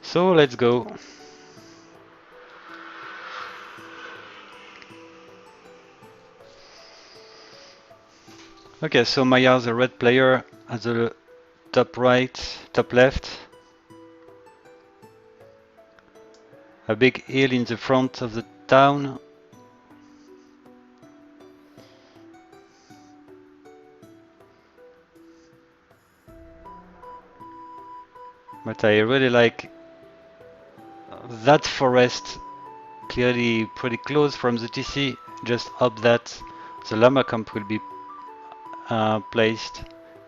So let's go. Okay, so Maiar, the red player, at the top right, top left. A big hill in the front of the town. But I really like that forest, clearly pretty close from the TC. Just hope that the llama camp will be placed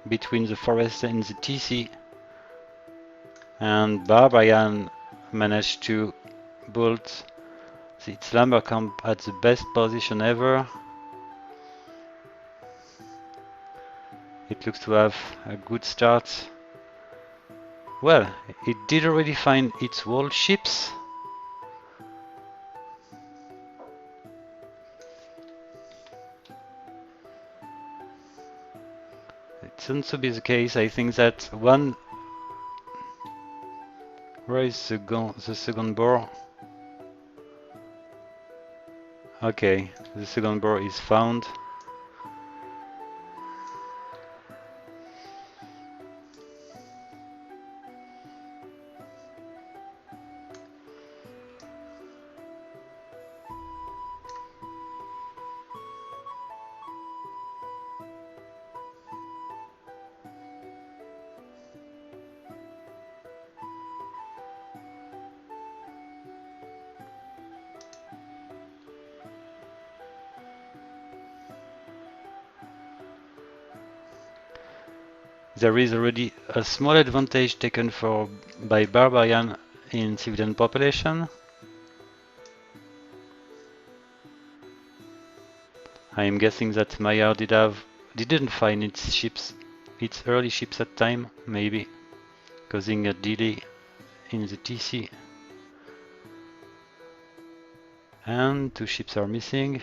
between the forest and the TC. And Barbarian managed to build its lumber camp at the best position ever. It looks to have a good start. Well, it did already find its wall ships. It seems to be the case. I think that one. Where is the second boar? Okay, the second boar is found. There is already a small advantage taken by Barbarian in civilian population. I am guessing that Maiar didn't find its early ships at time, maybe causing a delay in the TC. And 2 ships are missing.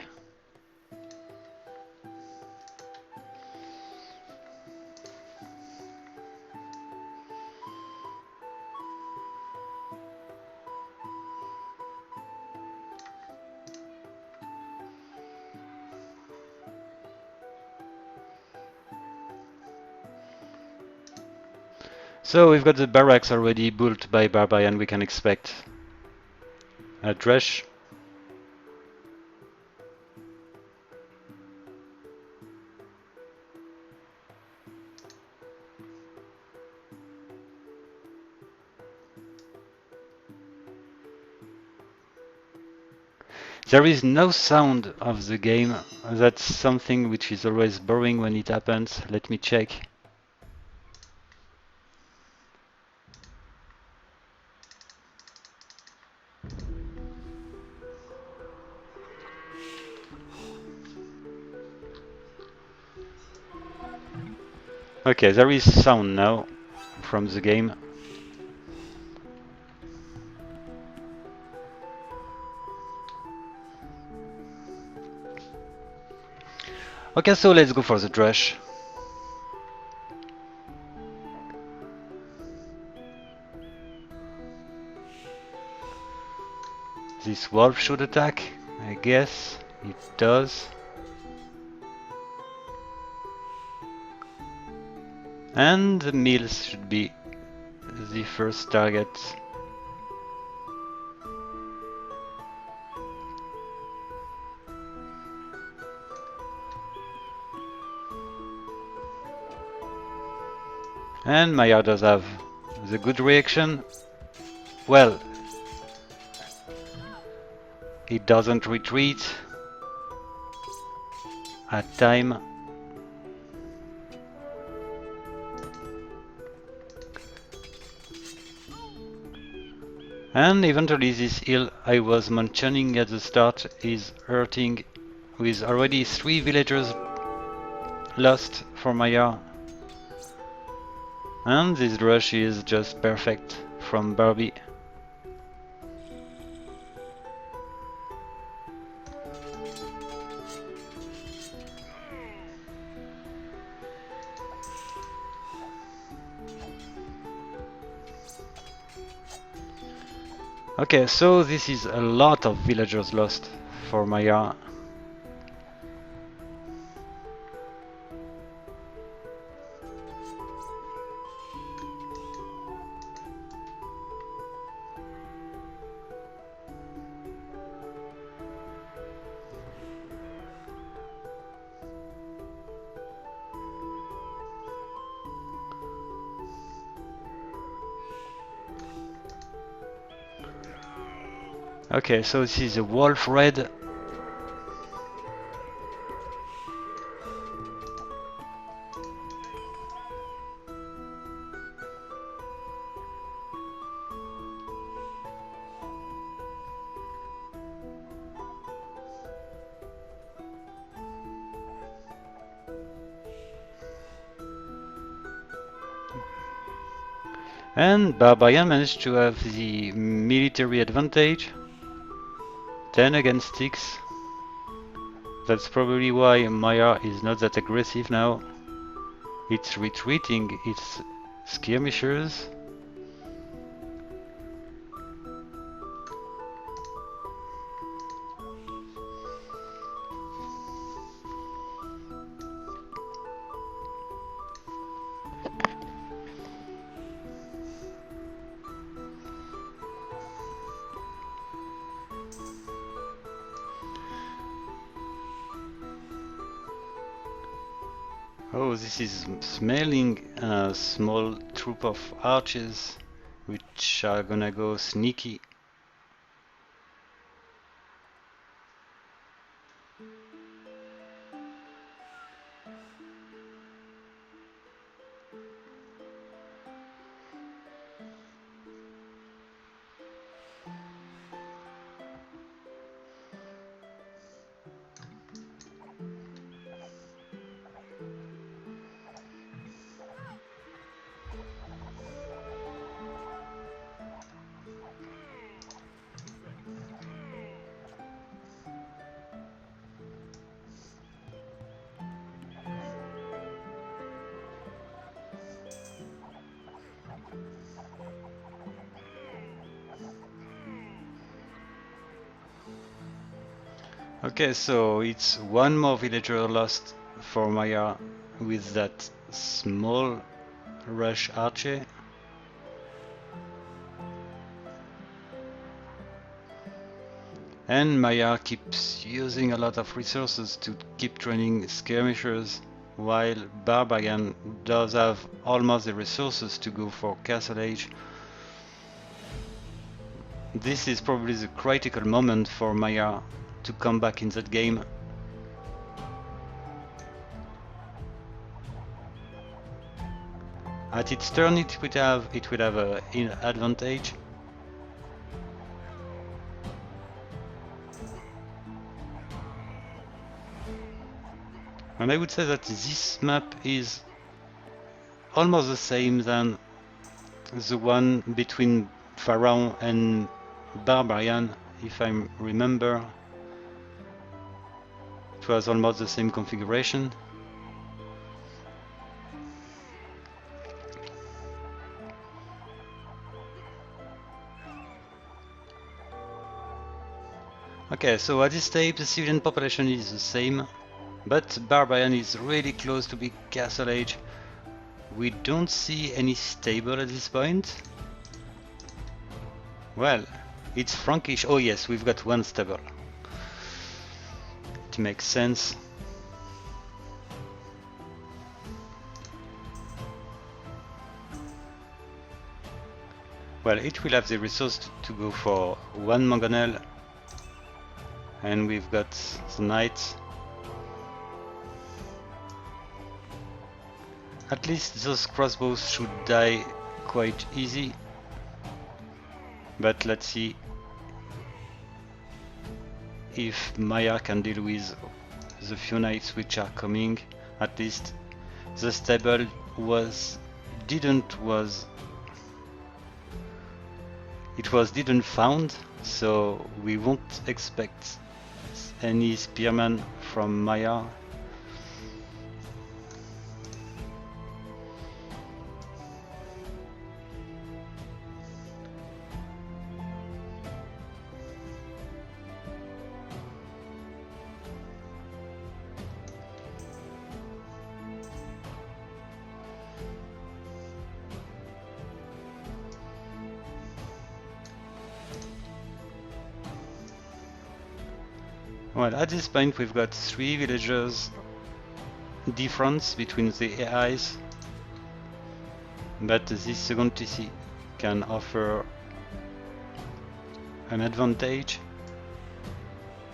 So we've got the barracks already built by Barbarian. We can expect a Dresh. There is no sound of the game. That's something which is always boring when it happens. Let me check. Okay, there is sound now from the game. Okay, so let's go for the Dresh. This wolf should attack, I guess. It does. And the mills should be the first target. And Maiar does have the good reaction. Well, it doesn't retreat at time. And eventually this hill I was mentioning at the start is hurting, with already 3 villagers lost for Maiar. And this rush is just perfect from Barbie. Okay, so this is a lot of villagers lost for Maiar. Okay, so this is a wolf red. And Barbarian managed to have the military advantage. 10 against 6. That's probably why Maiar is not that aggressive now. It's retreating its skirmishers. Oh, this is smelling a small troop of archers which are gonna go sneaky. Okay, so it's one more villager lost for Maiar with that small rush archer. And Maiar keeps using a lot of resources to keep training skirmishers, while Barbarian does have almost the resources to go for Castle Age. This is probably the critical moment for Maiar to come back in that game. At its turn it would have an advantage. And I would say that this map is almost the same than the one between Pharaoh and Barbarian, if I remember. It was almost the same configuration. Okay, so at this stage the civilian population is the same, but Barbarian is really close to big Castle Age. We don't see any stable at this point. Well, it's Frankish. Oh yes, we've got one stable. It makes sense. Well, it will have the resource to go for one mangonel. And we've got the knight. At least those crossbows should die quite easy. But let's see if Maiar can deal with the few knights which are coming. At least the stable didn't found, so we won't expect any spearman from Maiar. Well, at this point we've got 3 villagers difference between the AIs, but this second TC can offer an advantage.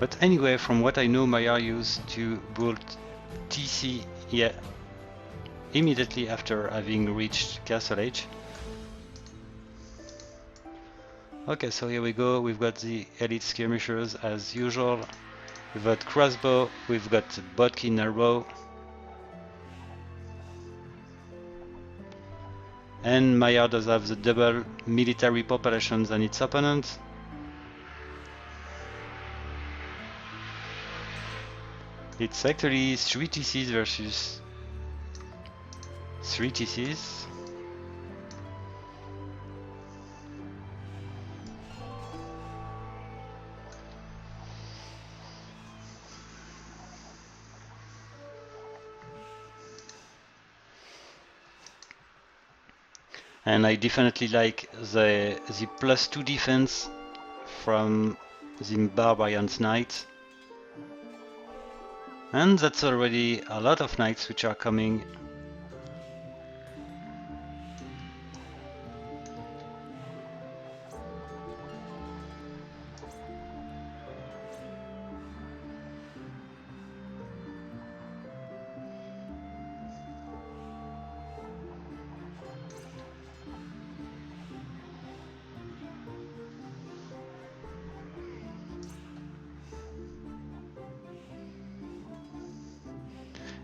But anyway, from what I know, Maiar used to build TC immediately after having reached Castle Age. Okay, so here we go, we've got the elite skirmishers as usual. We've got crossbow, we've got Bodkin arrow. And Maiar does have the double military population than its opponent. It's actually 3 TCs versus 3 TCs. And I definitely like the +2 defense from the Barbarian's Knight. And that's already a lot of knights which are coming.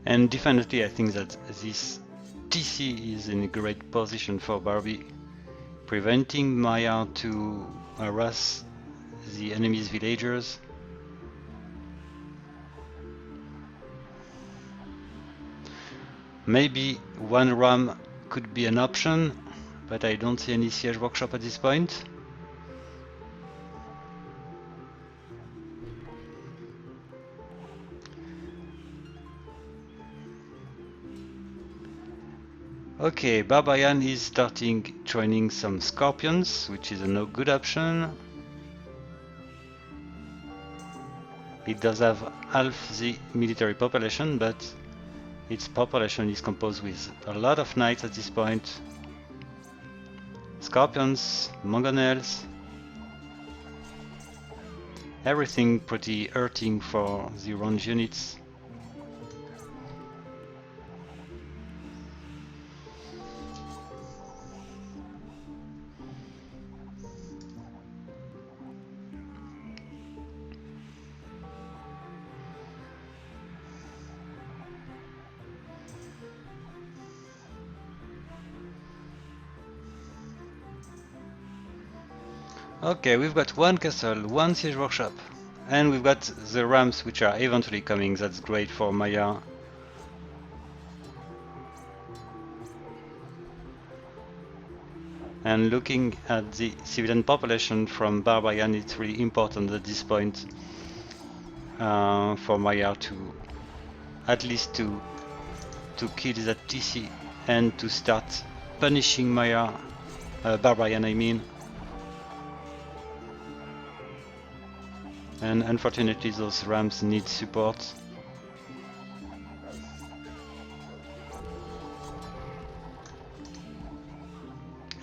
And definitely I think that this TC is in a great position for Barbie, preventing Maiar to harass the enemy's villagers. Maybe one ram could be an option, but I don't see any siege workshop at this point. Okay, Barbarian is starting training some scorpions, which is a no good option. It does have half the military population, but its population is composed with a lot of knights at this point. Scorpions, mangonels, everything pretty hurting for the range units. Okay, we've got one castle, one siege workshop, and we've got the rams which are eventually coming. That's great for Maiar. And looking at the civilian population from Barbarian, it's really important at this point for Maiar to at least to kill that TC and to start punishing Maiar, Barbarian I mean. And unfortunately those rams need support.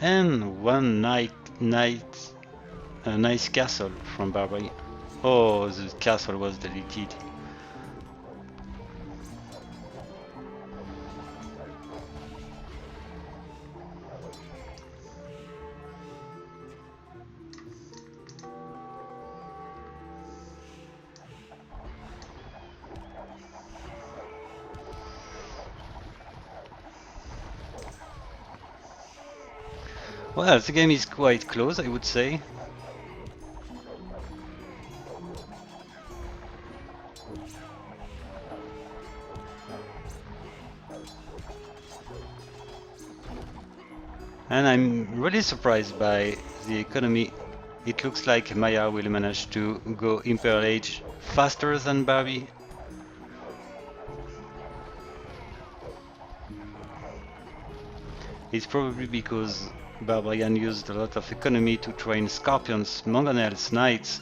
And one nice castle from Barbarian. Oh, the castle was deleted. Well, the game is quite close, I would say. And I'm really surprised by the economy. It looks like Maiar will manage to go Imperial Age faster than Barbie. It's probably because Barbarian used a lot of economy to train scorpions, mangonels, knights.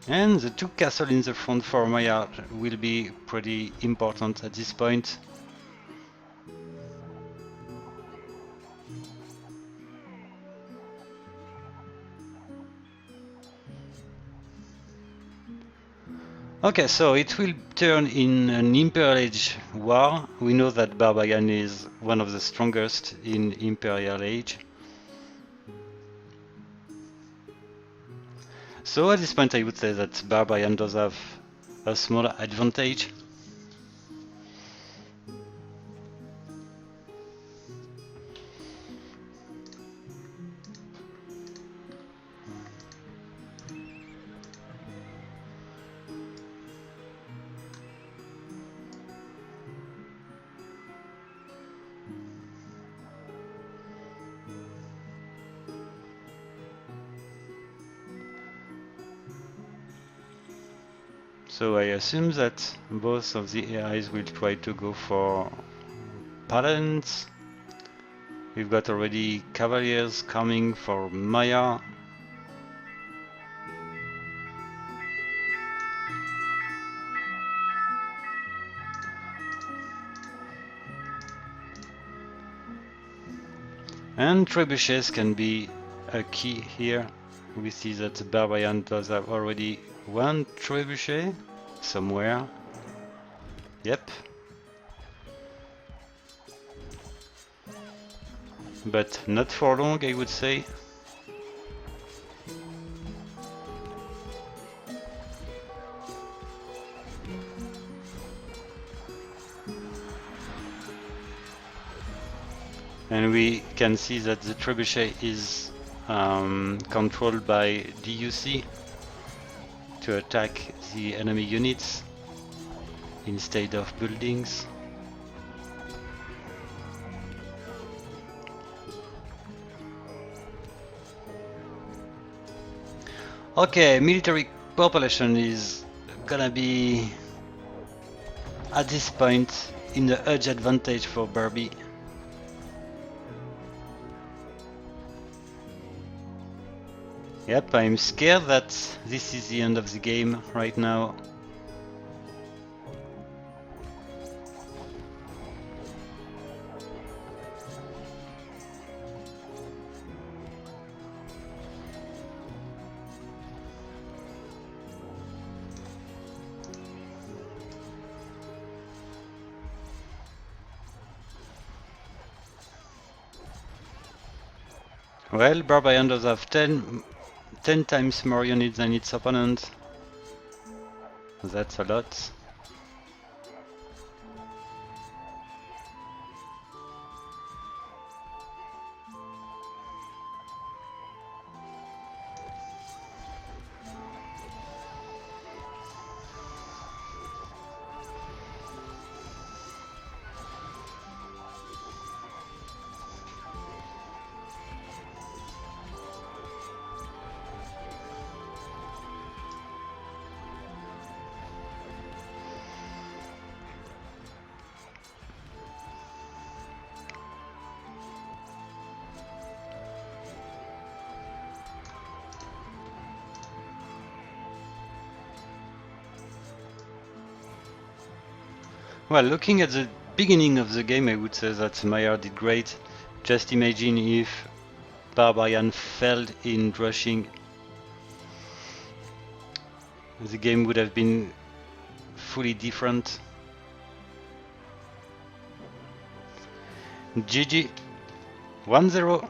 And the two castles in the front for Maiar will be pretty important at this point. Okay, so it will turn in an Imperial Age war. We know that Barbarian is one of the strongest in Imperial Age. So at this point I would say that Barbarian does have a small advantage. So I assume that both of the AIs will try to go for Paladins. We've got already Cavaliers coming for Maiar. And trebuchets can be a key here. We see that the Barbarian does have already one trebuchet somewhere. Yep. But not for long, I would say. And we can see that the trebuchet is controlled by DUC to attack the enemy units instead of buildings. Okay, military population is gonna be at this point in the edge advantage for Barbie. Yep, I'm scared that this is the end of the game right now. Well, Barbarian does have 10 times more units than its opponent. That's a lot. Well, looking at the beginning of the game, I would say that Maiar did great. Just imagine if Barbarian failed in rushing. The game would have been fully different. GG 1-0.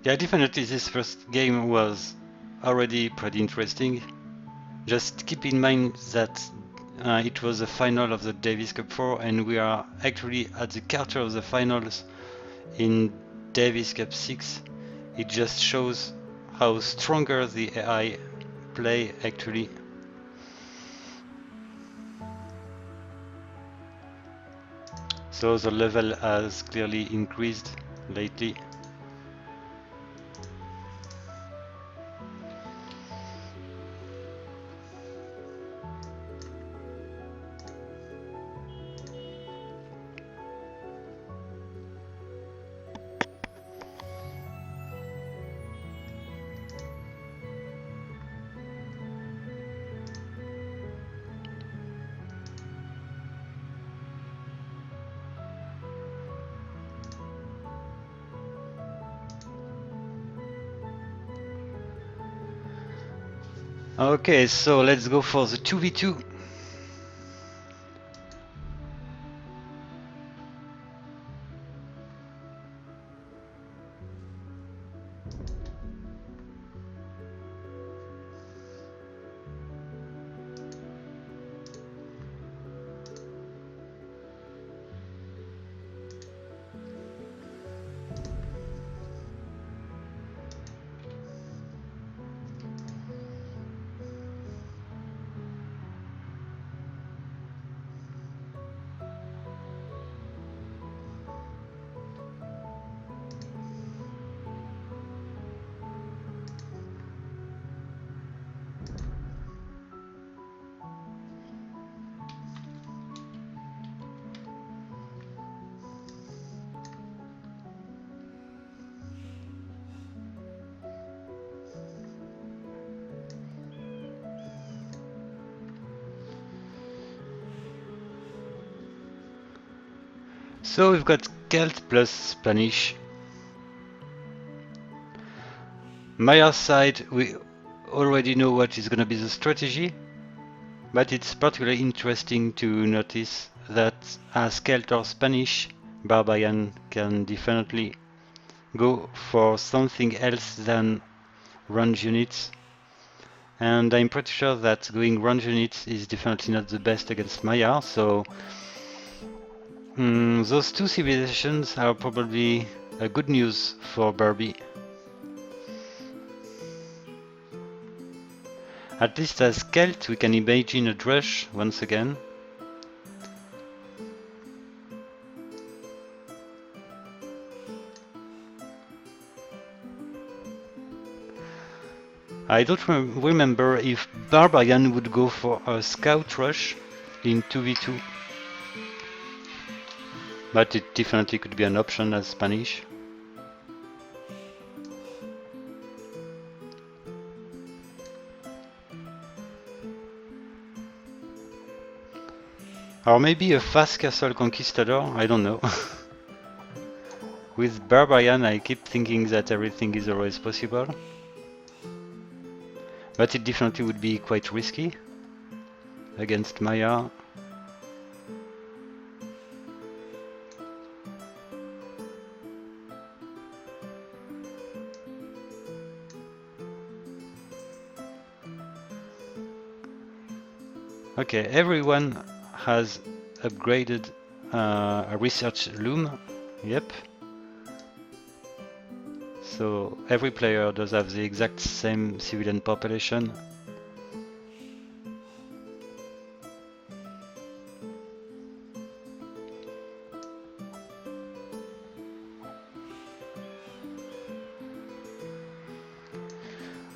Yeah, definitely this first game was already pretty interesting. Just keep in mind that it was the final of the Davis Cup 4 and we are actually at the quarter of the finals in Davis Cup 6. It just shows how stronger the AI play actually. So the level has clearly increased lately. Okay, so let's go for the 2v2. So we've got Celt plus Spanish. Maiar's side, we already know what is going to be the strategy, but it's particularly interesting to notice that as Celt or Spanish, Barbarian can definitely go for something else than range units. And I'm pretty sure that going range units is definitely not the best against Maiar, so those two civilizations are probably a good news for Barbie. At least as Celt we can imagine a Drush once again. I don't remember if Barbarian would go for a Scout Rush in 2v2, but it definitely could be an option as Spanish. Or maybe a fast castle conquistador, I don't know. With Barbarian I keep thinking that everything is always possible. But it definitely would be quite risky against Maiar. Okay, everyone has upgraded a research loom. Yep. So every player does have the exact same civilian population.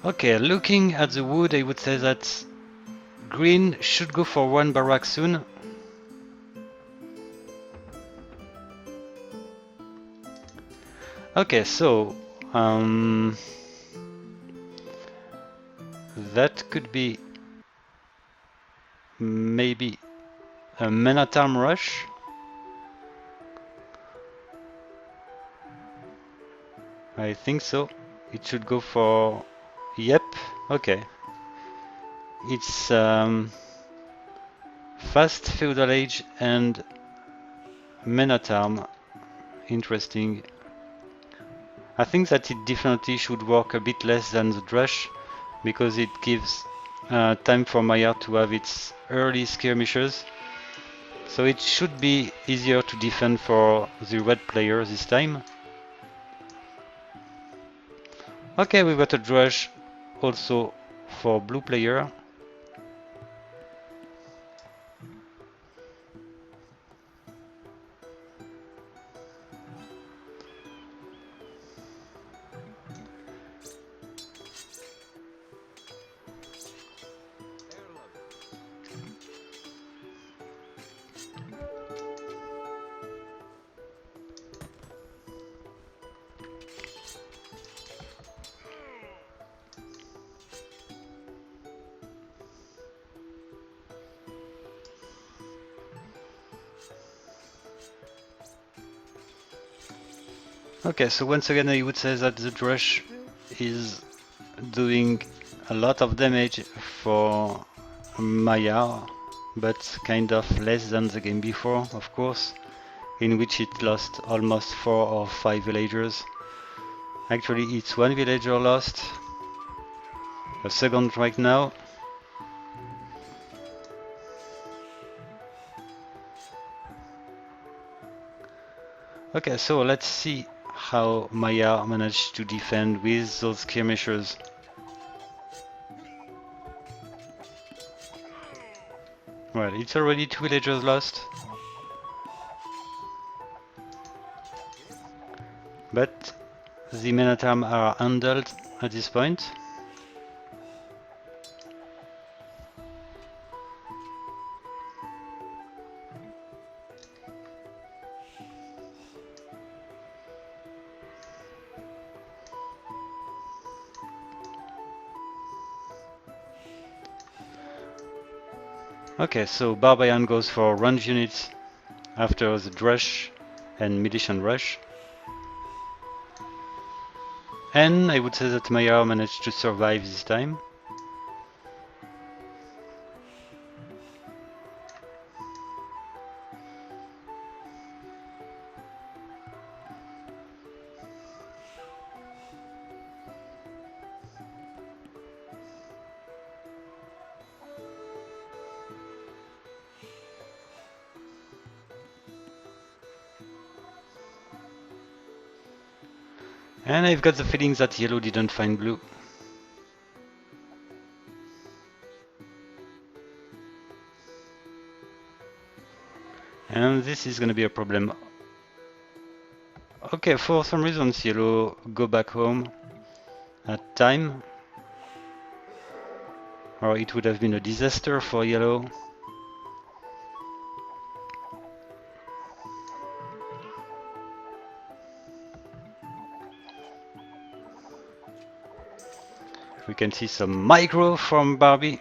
Okay, looking at the wood, I would say that green should go for one barrack soon. Okay, so that could be maybe a men-at-arm rush. I think so. It should go for... Yep, okay. It's fast feudal age and men-at-arm. Interesting. I think that it definitely should work a bit less than the Drush, because it gives time for Maiar to have its early skirmishers. So it should be easier to defend for the red player this time. Okay, we've got a drush also for blue player. Okay, so once again I would say that the drush is doing a lot of damage for Maiar, but kind of less than the game before, of course, in which it lost almost 4 or 5 villagers. Actually, it's 1 villager lost, a second right now. Okay, so let's see how Maiar managed to defend with those skirmishers. Well, it's already 2 villagers lost. But the men at arms are handled at this point. Okay, so Barbarian goes for range units after the drush and Militian rush. And I would say that Maiar managed to survive this time. And I've got the feeling that yellow didn't find blue. And this is gonna be a problem. Okay, for some reasons yellow go back home at time. Or it would have been a disaster for yellow. We can see some micro from Barbie.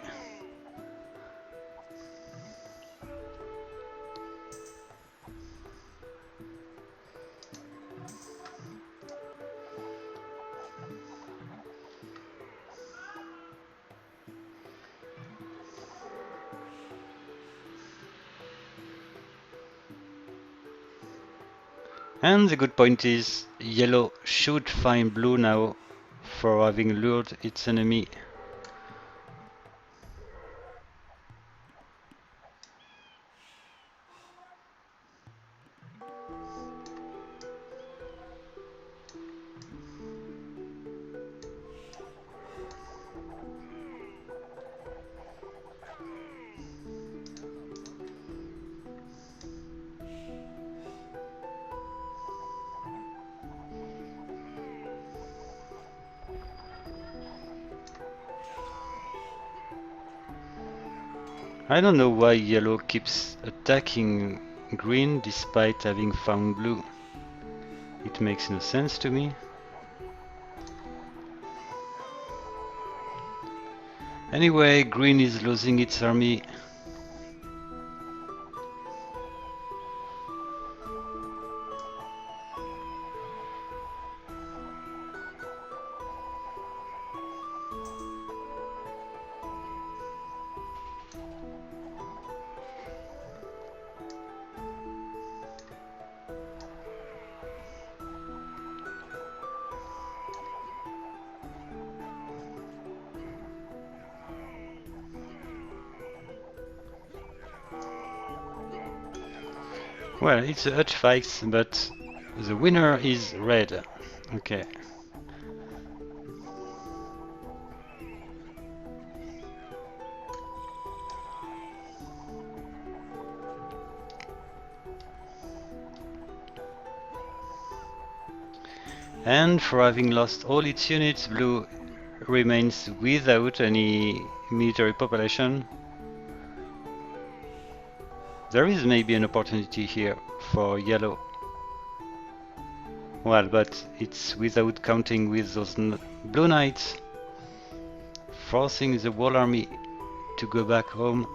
And the good point is, yellow should find blue now for having lured its enemy. I don't know why yellow keeps attacking green despite having found blue. It makes no sense to me. Anyway, green is losing its army. Well, it's a hutch fight, but the winner is red. Okay. And for having lost all its units, blue remains without any military population. There is maybe an opportunity here for yellow. Well, but it's without counting with those blue knights, forcing the wall army to go back home.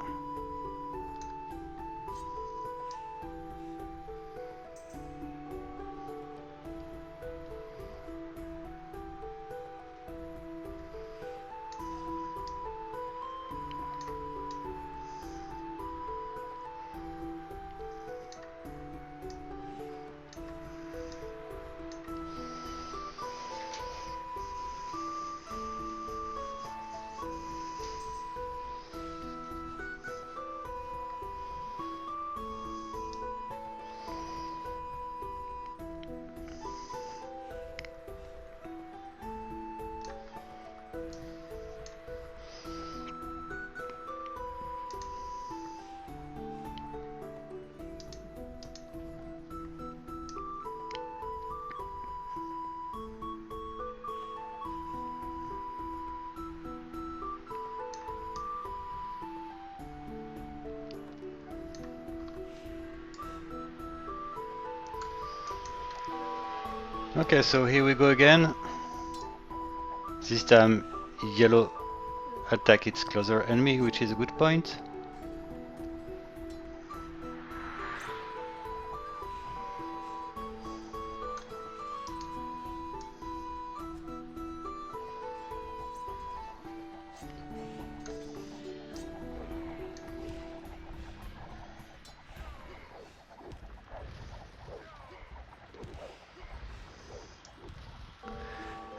Okay, so here we go again. This time yellow attack its closer enemy, which is a good point.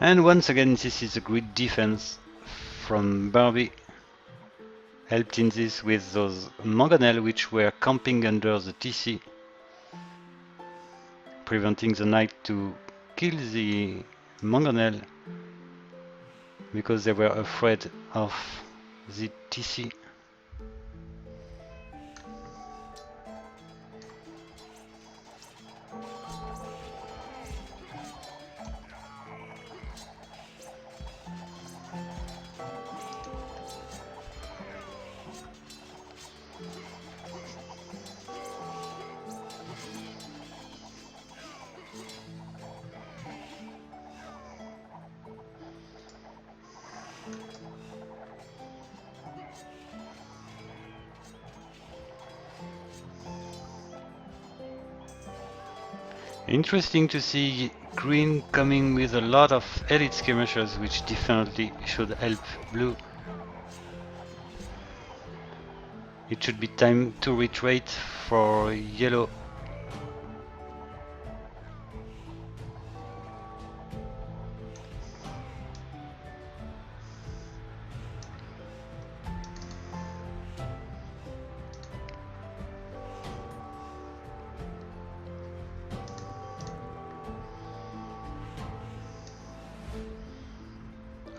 And once again, this is a great defense from Barbie, helped in this with those mangonel which were camping under the TC, preventing the knight to kill the mangonel because they were afraid of the TC. Interesting to see green coming with a lot of elite skirmishers, which definitely should help blue. It should be time to retreat for yellow.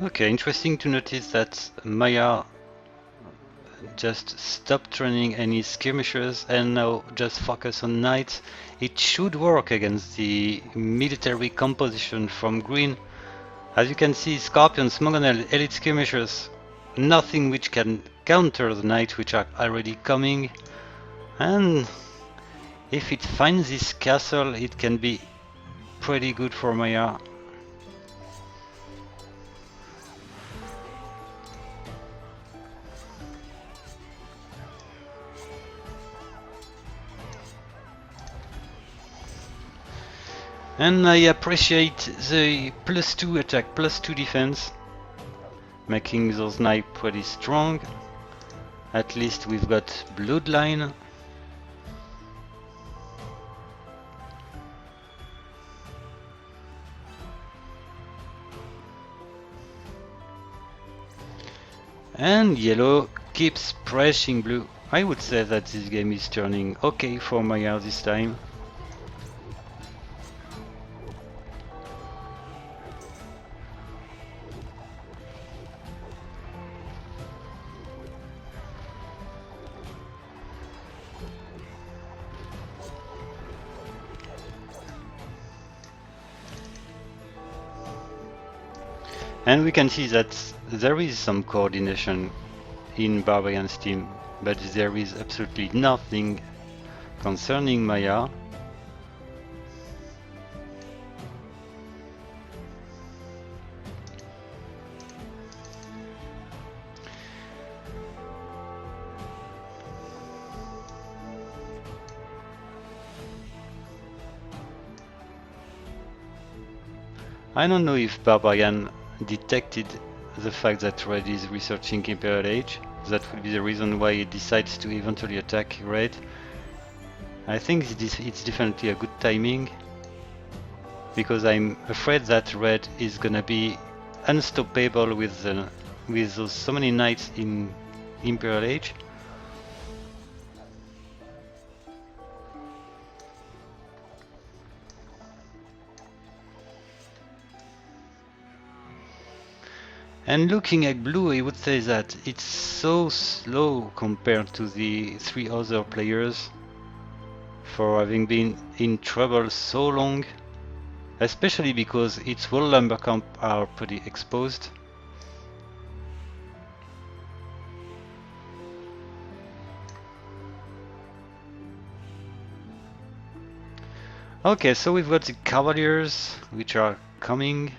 Okay, interesting to notice that Maiar just stopped running any skirmishers and now just focus on knights. It should work against the military composition from green. As you can see, Scorpions, Mangonel, elite skirmishers, nothing which can counter the knights which are already coming. And if it finds this castle, it can be pretty good for Maiar. And I appreciate the +2 attack, +2 defense, making those knights pretty strong. At least we've got bloodline. And yellow keeps pressing blue. I would say that this game is turning okay for Maiar this time. And we can see that there is some coordination in Barbarian's team, but there is absolutely nothing concerning Maiar. I don't know if Barbarian detected the fact that Red is researching Imperial Age. That would be the reason why it decides to eventually attack Red. I think it's definitely a good timing, because I'm afraid that Red is gonna be unstoppable with those so many knights in Imperial Age. And looking at blue, I would say that it's so slow compared to the 3 other players for having been in trouble so long, especially because its wall lumber camp are pretty exposed. Okay, so we've got the Cavaliers, which are coming,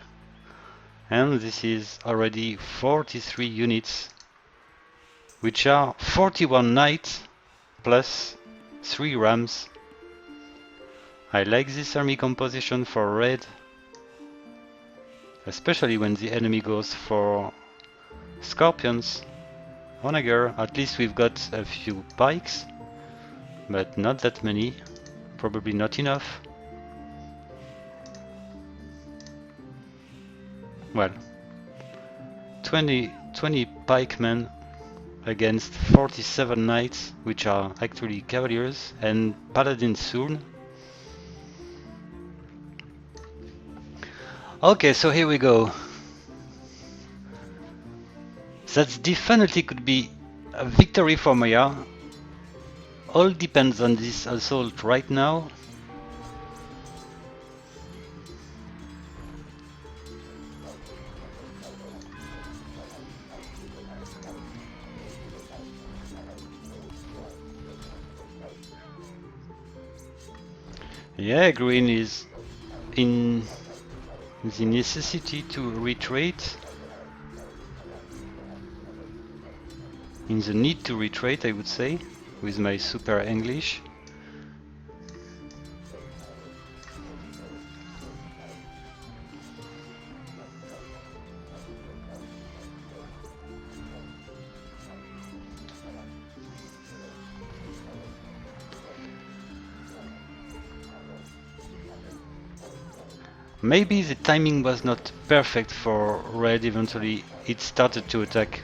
and this is already 43 units, which are 41 knights plus 3 rams. I like this army composition for red, especially when the enemy goes for scorpions. Onager, at least we've got a few pikes, but not that many, probably not enough. Well, 20 pikemen against 47 knights, which are actually cavaliers, and paladins soon. Okay, so here we go. That definitely could be a victory for Maiar. All depends on this assault right now. Yeah, green is in the necessity to retreat. In the need to retreat, I would say, with my super English. Maybe the timing was not perfect for red. Eventually it started to attack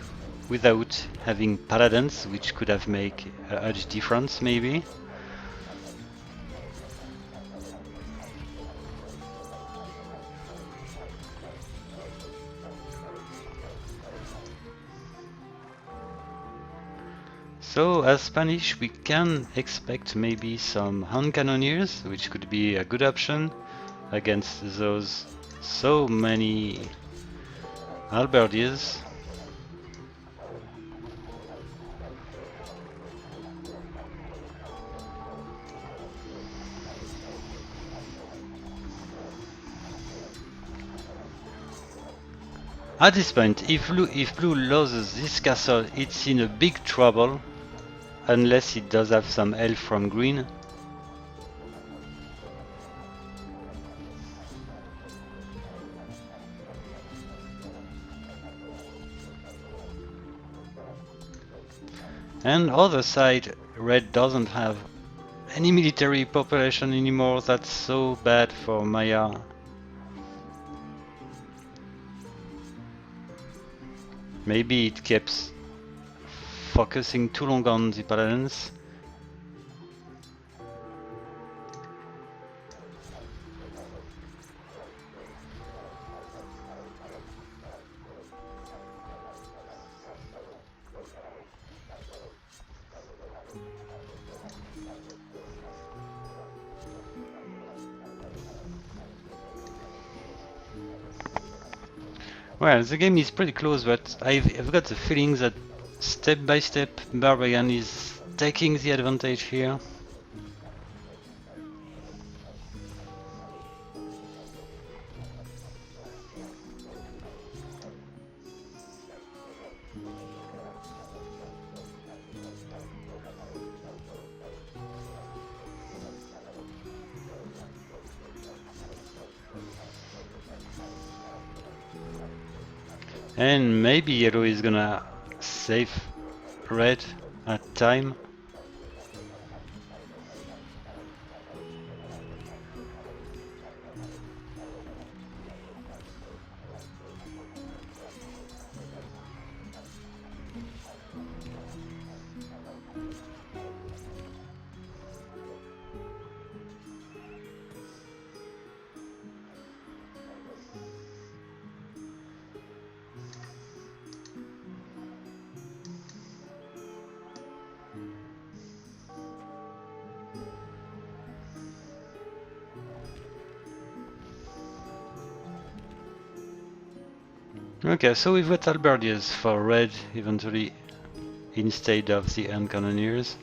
without having paladins, which could have made a huge difference maybe. So as Spanish we can expect maybe some hand cannoneers, which could be a good option against those so many halberdiers. At this point, if blue loses this castle, it's in a big trouble, unless it does have some help from green. And other side, red doesn't have any military population anymore. That's so bad for Maiar. Maybe it keeps focusing too long on the paladins. Well, the game is pretty close, but I've got the feeling that step by step Barbarian is taking the advantage here. And maybe yellow is gonna save red at time. Okay, so we've got Alberdiers for red eventually instead of the end cannoneers.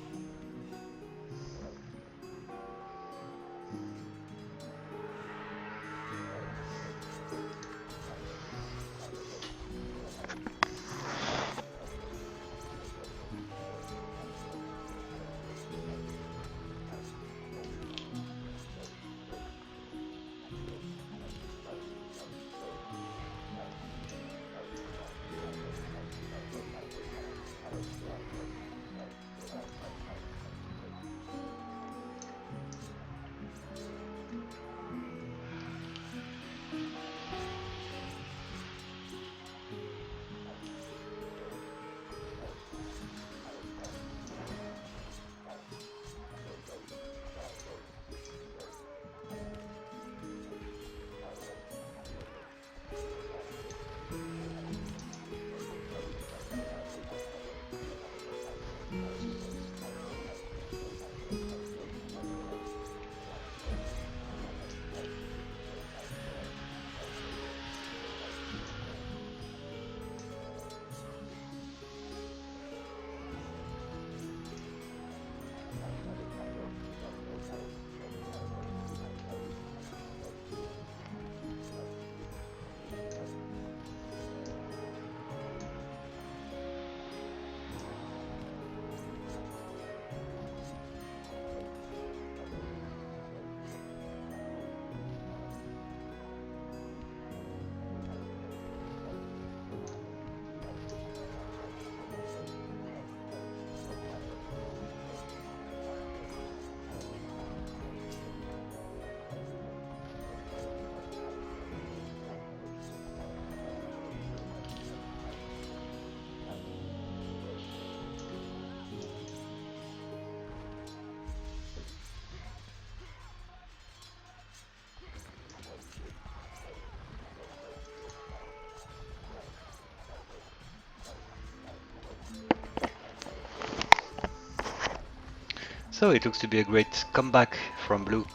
So it looks to be a great comeback from blue.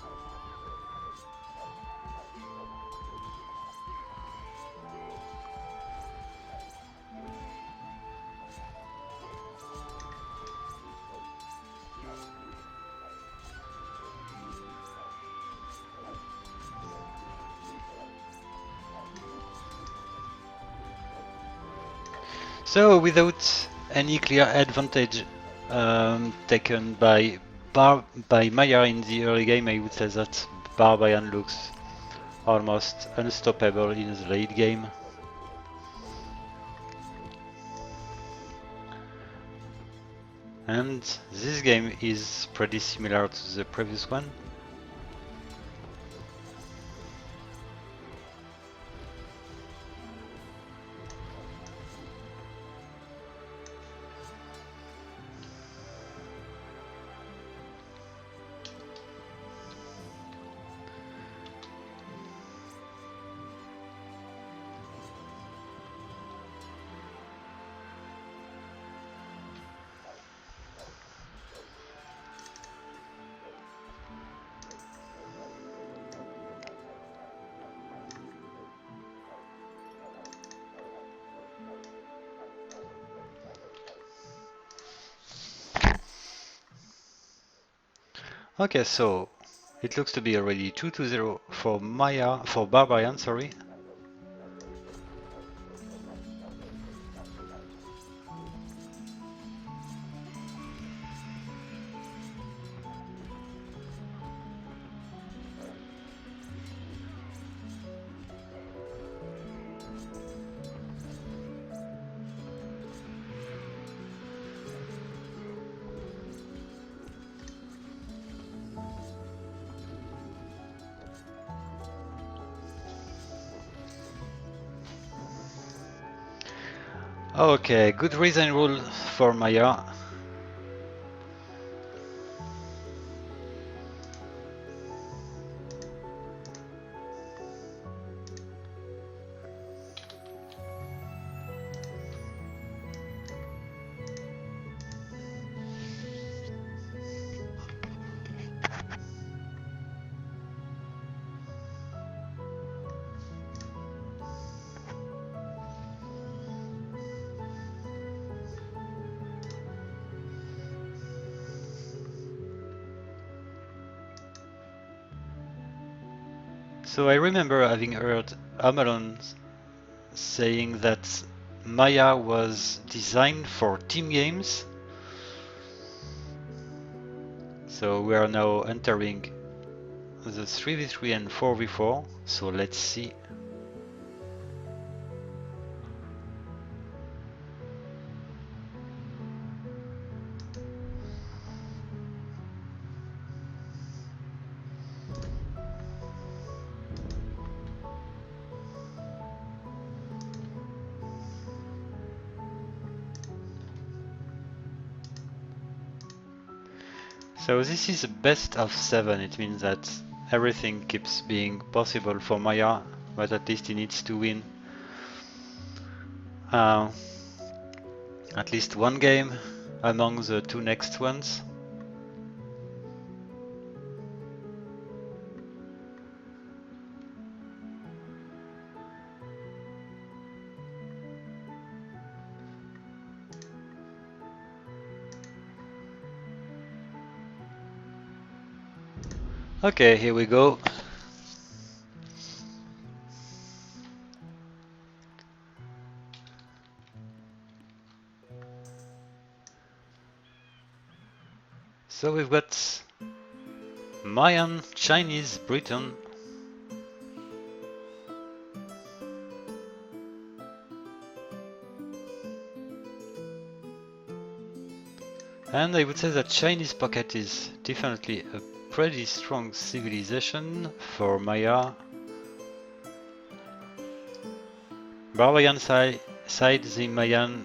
So without any clear advantage taken by Maiar in the early game, I would say that Barbarian looks almost unstoppable in the late game. And this game is pretty similar to the previous one. Okay, so it looks to be already 2-0 for Maiar, for Barbarian, sorry. Okay, good reason rule for Maiar. So I remember having heard Armelon saying that Maiar was designed for team games. So we are now entering the 3v3 and 4v4. So let's see. So this is a best of 7. It means that everything keeps being possible for Maiar, but at least he needs to win at least one game among the two next ones. Okay, here we go. So we've got Mayan, Chinese, Briton. And I would say that Chinese pocket is definitely a pretty strong civilization for Maiar. Barbarian side the Mayan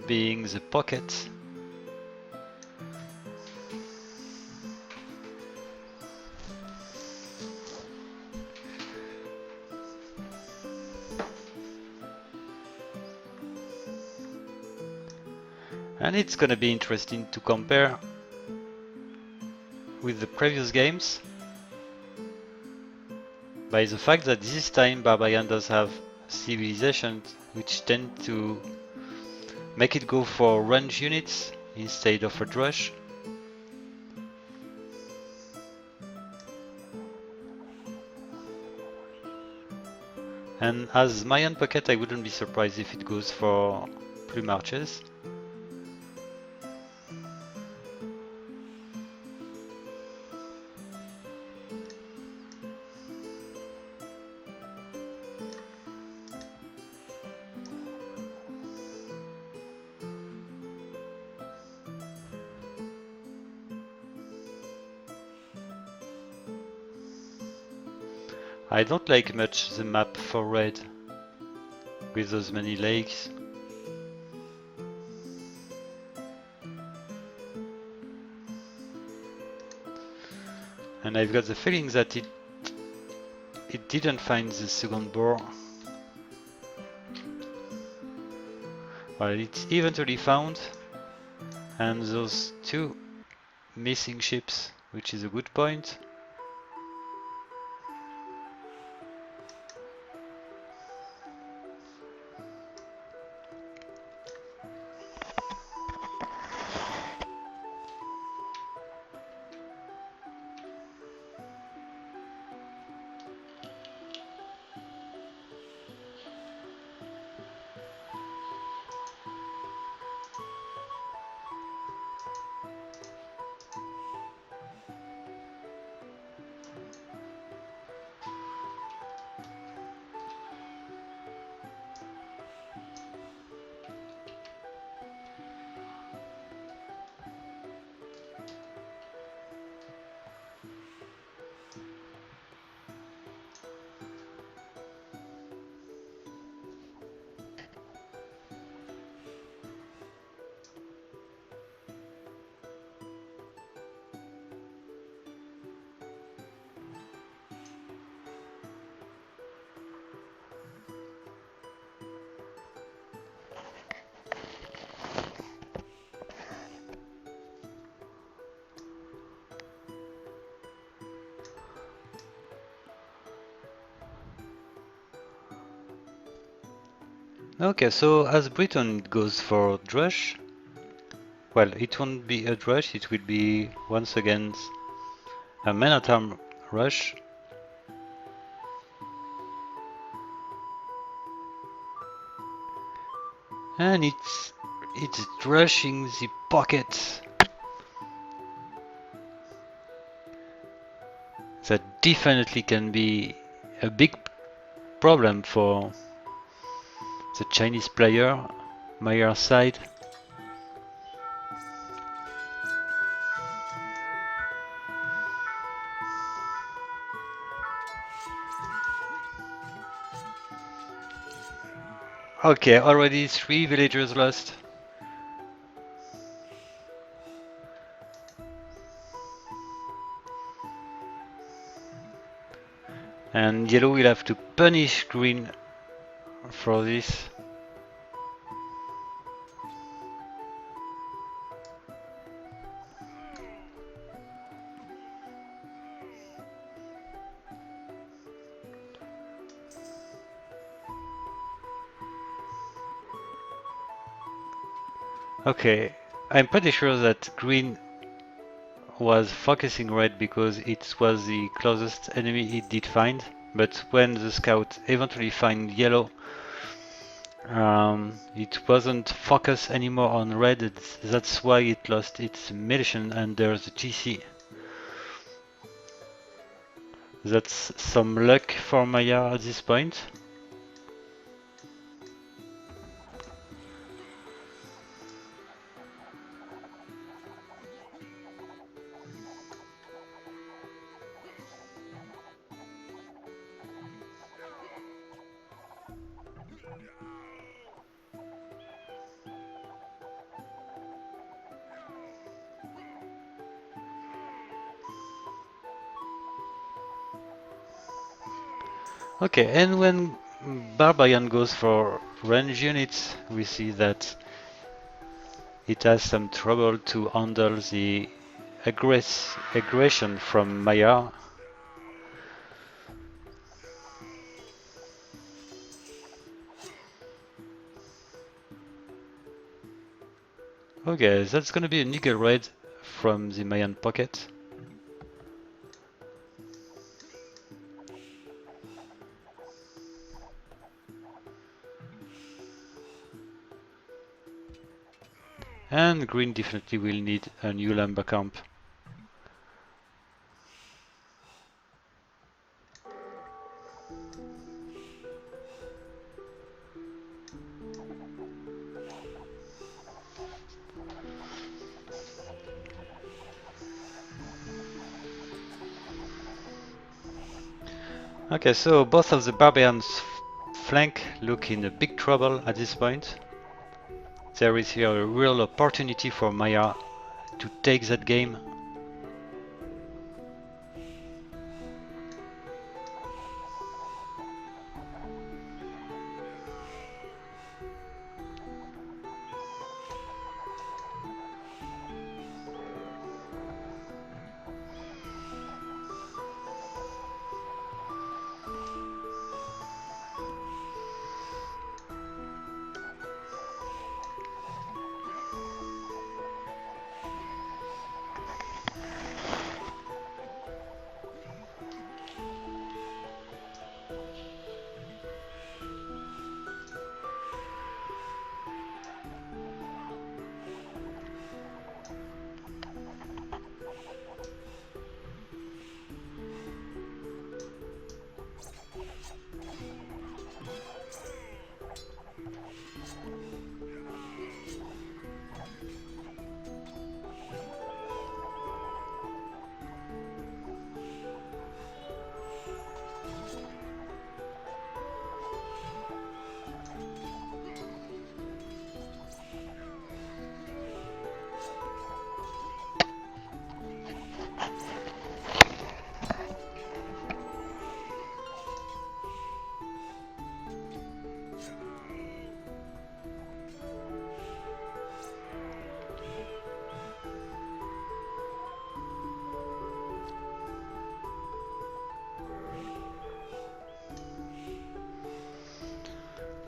being the pocket. And it's gonna be interesting to compare with the previous games by the fact that this time Barbarian does have civilizations which tend to make it go for range units instead of a rush. And as Mayan pocket, I wouldn't be surprised if it goes for plume archers. I don't like much the map for red with those many lakes. And I've got the feeling that it didn't find the second boar. Well, it's eventually found, and those two missing ships, which is a good point. Okay, so as Briton goes for Drush, well, it won't be a Drush, it will be once again a Man-at-Arm Rush. And it's drushing the pocket. That definitely can be a big problem for the Chinese player, Maiar side. Okay, already 3 villagers lost. And yellow will have to punish green for this. Okay, I'm pretty sure that green was focusing red because it was the closest enemy it did find. But when the scout eventually find yellow, it wasn't focused anymore on red. That's why it lost its mission under the GC. That's some luck for Maya at this point. Okay, and when Barbarian goes for range units, we see that it has some trouble to handle the aggression from Maya. Okay, that's gonna be a nickel raid from the Mayan pocket. And green definitely will need a new lumber camp. Okay, so both of the Barbarians' flank look in a big trouble at this point. There is here a real opportunity for Maya to take that game.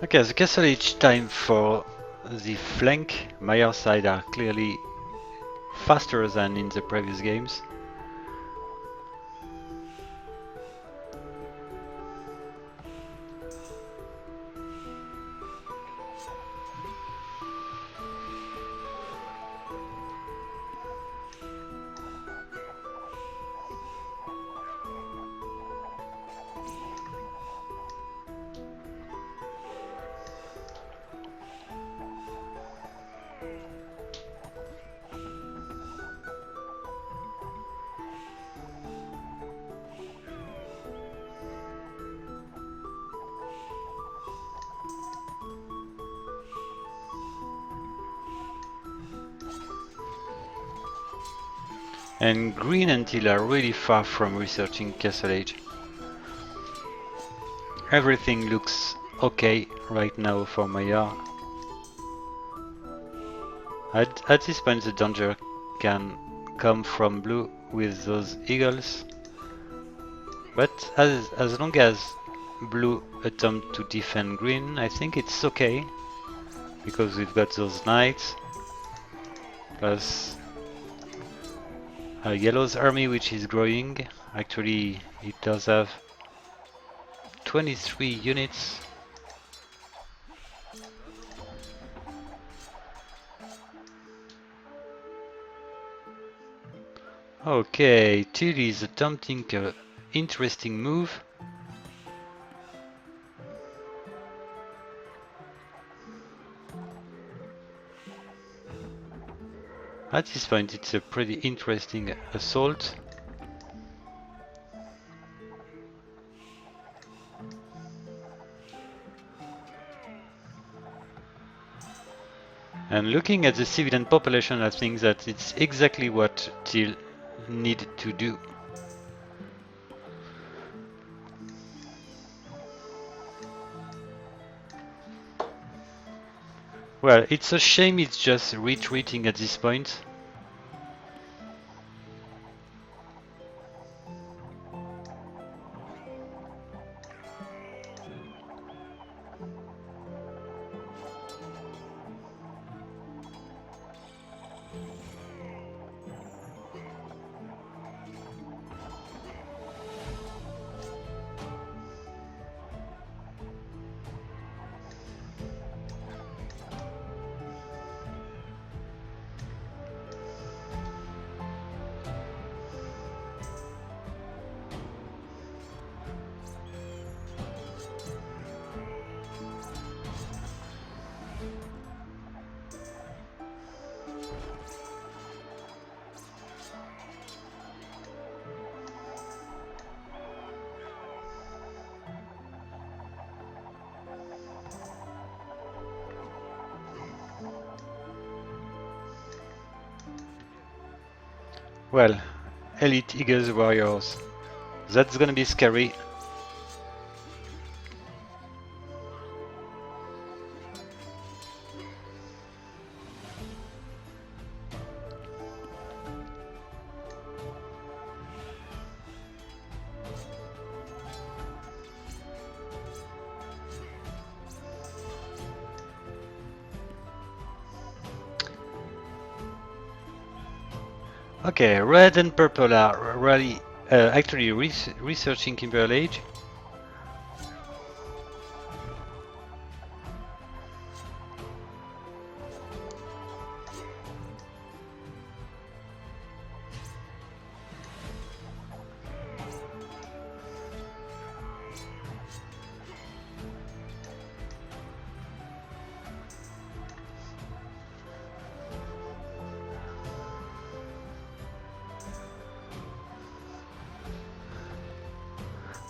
Okay, the castle age time for the flank Maiar side are clearly faster than in the previous games. And green and teal are really far from researching Castle Age. Everything looks okay right now for Maiar. At this point the danger can come from blue with those eagles. But as long as blue attempt to defend green, I think it's okay. Because we've got those knights. Plus yellow's army, which is growing. Actually, it does have 23 units. Okay, Teal is attempting an interesting move. At this point, it's a pretty interesting assault. And looking at the civilian population, I think that it's exactly what Teal need to do. Well, it's a shame it's just retreating at this point. Well, Elite Eagles Warriors. That's gonna be scary. Okay, red and purple are really actually researching Imperial Age.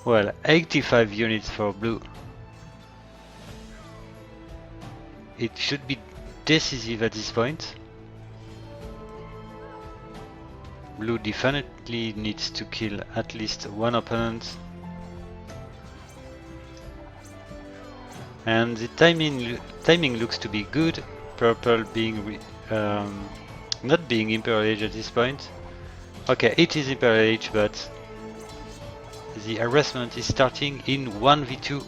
Well, 85 units for blue. It should be decisive at this point. Blue definitely needs to kill at least one opponent. And the timing looks to be good. Purple being not being Imperial Age at this point. Okay, it is Imperial Age, but the harassment is starting in 1v2.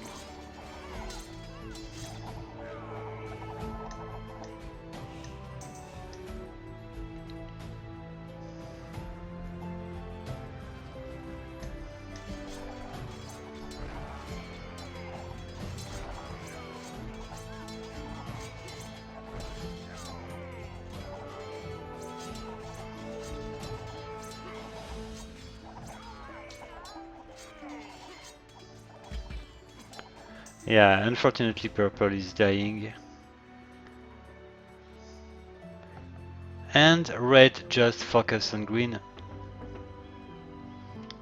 Yeah, unfortunately purple is dying. And red just focus on green.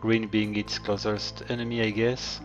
Green being its closest enemy, I guess.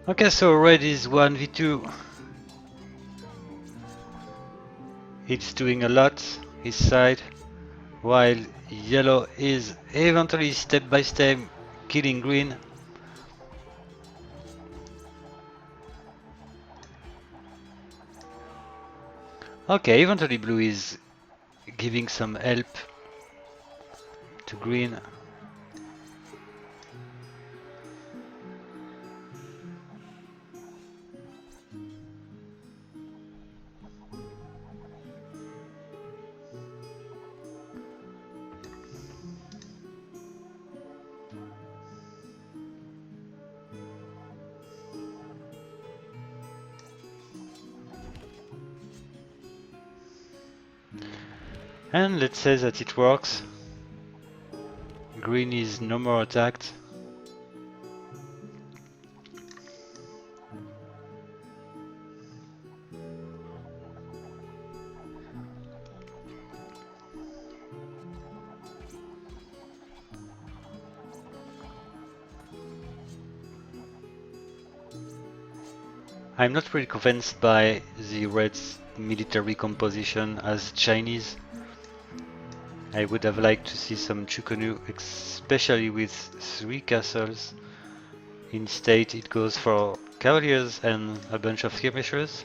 Okay, so red is 1v2. It's doing a lot, his side, while yellow is eventually step by step killing green. Okay, eventually blue is giving some help to green. And let's say that it works. Green is no more attacked. I'm not really convinced by the red's military composition as Chinese. I would have liked to see some Chukonu, especially with 3 castles. Instead, it goes for Cavaliers and a bunch of skirmishers.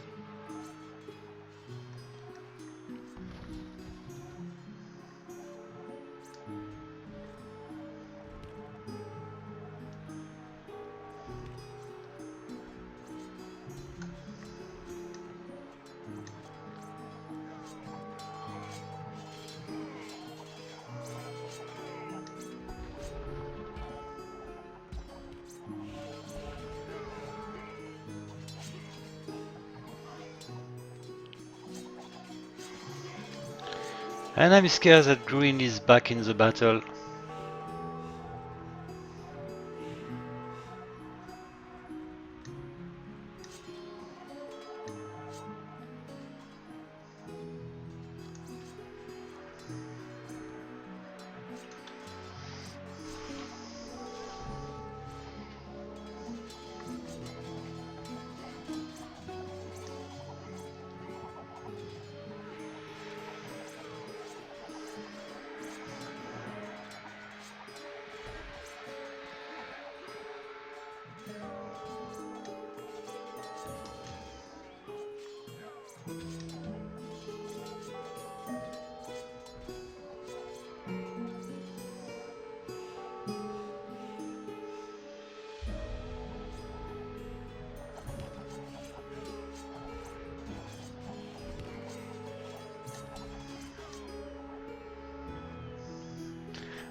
And I'm scared that green is back in the battle.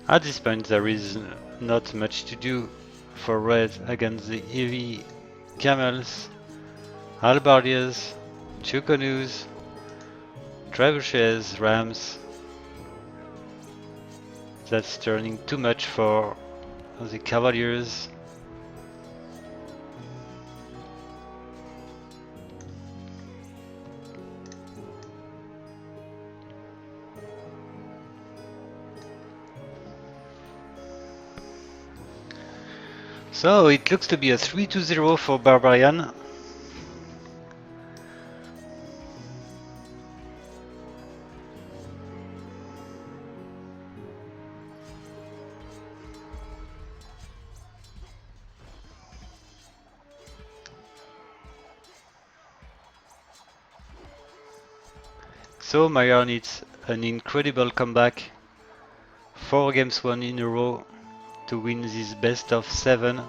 At this point there is not much to do for red against the heavy camels, halberdiers, two canoes, trebuchets, rams. That's turning too much for the cavaliers. So it looks to be a 3-0 for Barbarian. So Maiar needs an incredible comeback, 4 games won in a row to win this best of 7.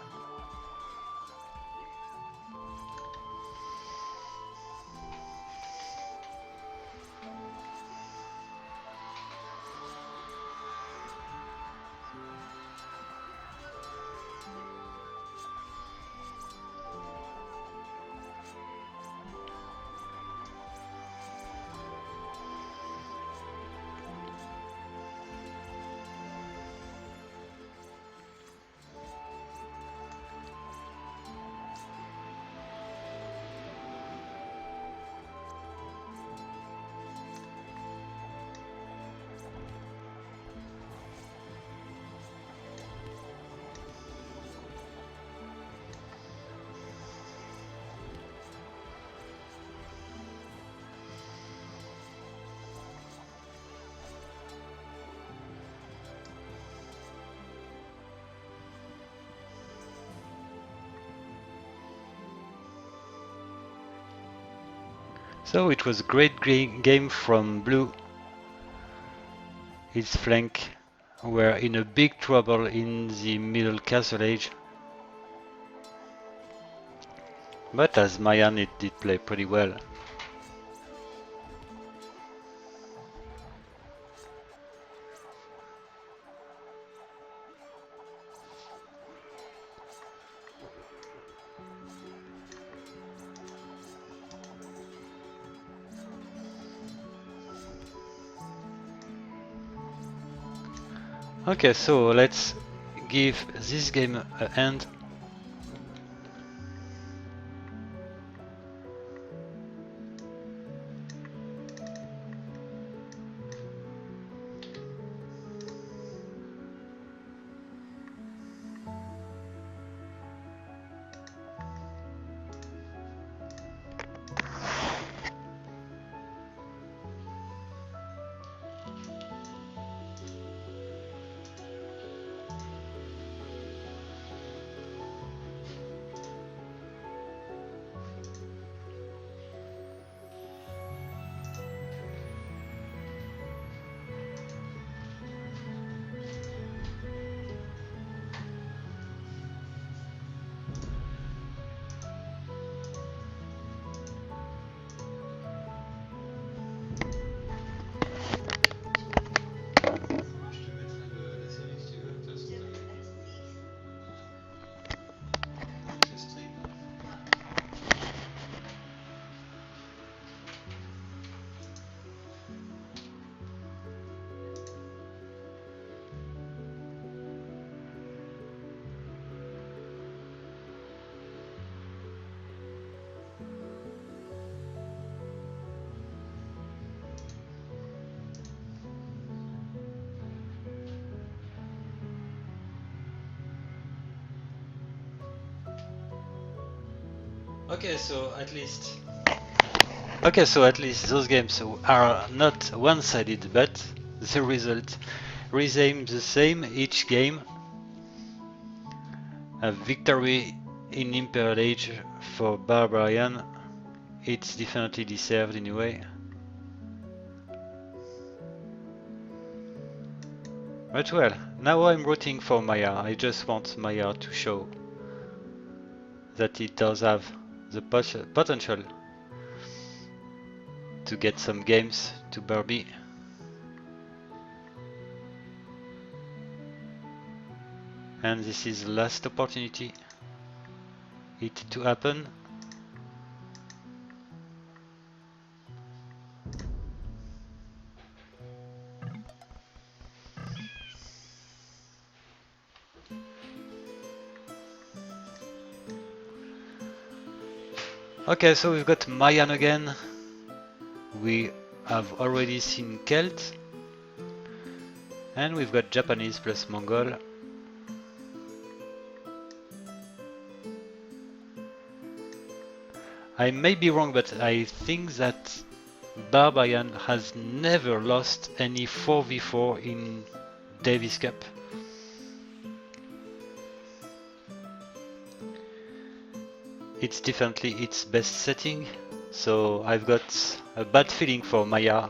So it was a great game from blue. His flank were in a big trouble in the middle castle age. But as Mayan it did play pretty well. Okay, so let's give this game a end. Okay, so at least those games are not one-sided, but the result remains the same each game. A victory in Imperial Age for Barbarian. It's definitely deserved anyway. But well, now I'm rooting for Maiar. I just want Maiar to show that it does have the potential to get some games to Barbie. And this is the last opportunity it to happen. Okay, so we've got Mayan again. We have already seen Celt. And we've got Japanese plus Mongol. I may be wrong, but I think that Barbarian has never lost any 4v4 in Davis Cup. It's definitely its best setting, so I've got a bad feeling for Maiar.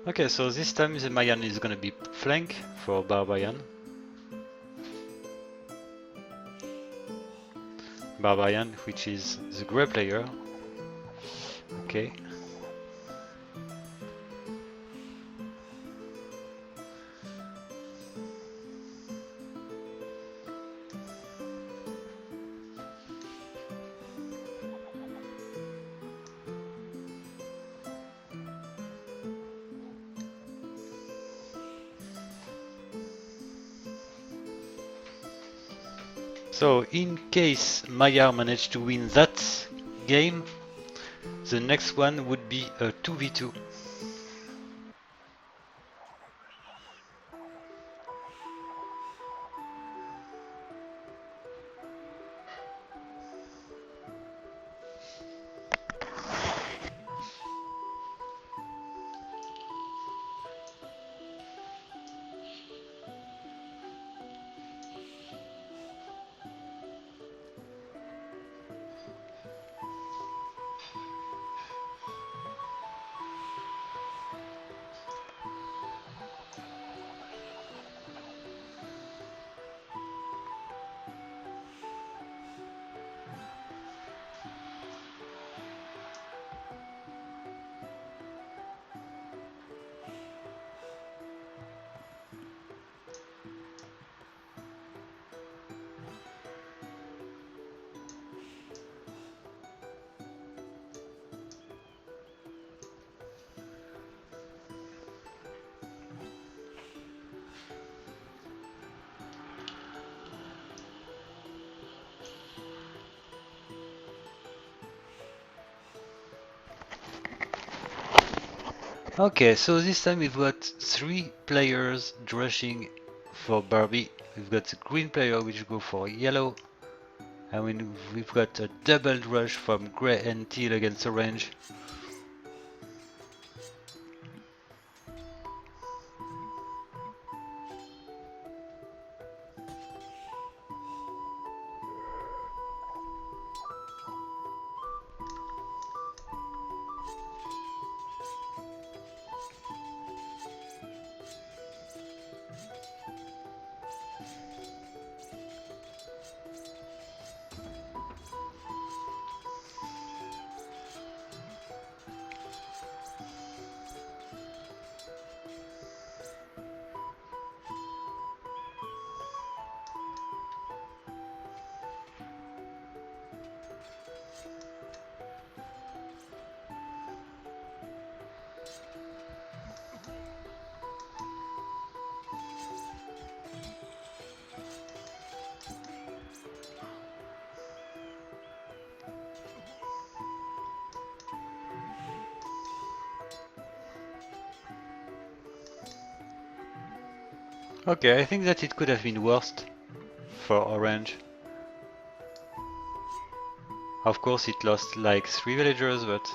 Okay, so this time the Mayan is gonna be flank for Barbarian. Barbarian, which is the grey player. Okay. So in case Maiar managed to win that game, the next one would be a 2v2. Okay, so this time we've got 3 players rushing for Barbie. We've got the green player which go for yellow, and we've got a double rush from grey and teal against orange. Okay, I think that it could have been worse for Orange. Of course it lost like 3 villagers, but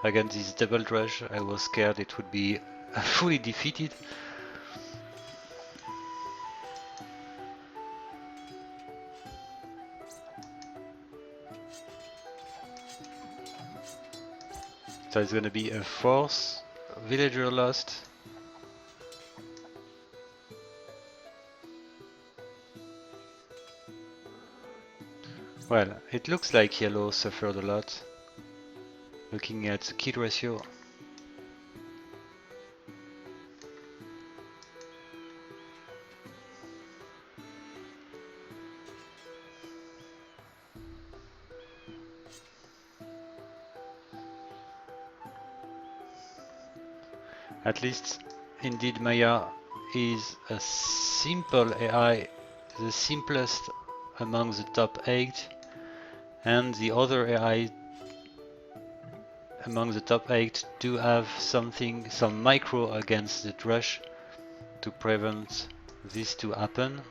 against this double rush I was scared it would be fully defeated. So it's gonna be a 4th villager lost. Well, it looks like yellow suffered a lot, looking at the kill ratio. At least, indeed, Maiar is a simple AI, the simplest among the top 8, and the other AI among the top 8 do have something, some micro against the rush to prevent this to happen.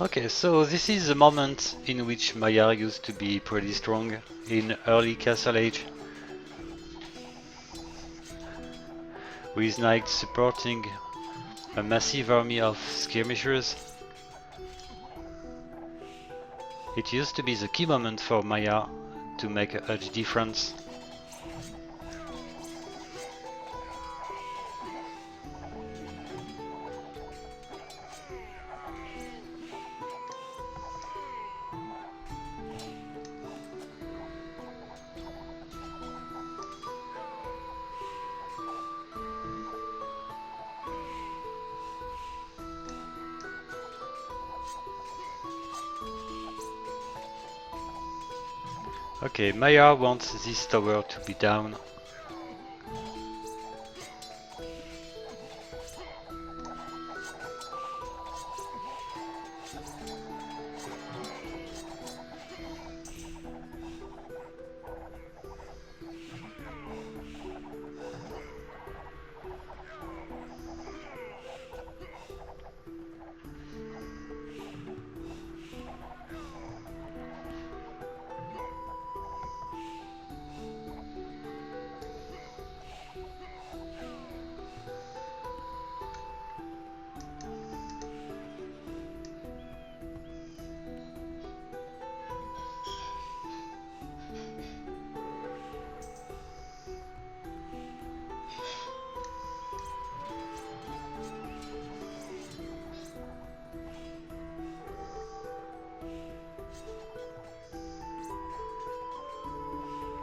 Okay, so this is the moment in which Maiar used to be pretty strong in early Castle Age, with knights supporting a massive army of skirmishers. It used to be the key moment for Maiar to make a huge difference. Okay, Maiar wants this tower to be down.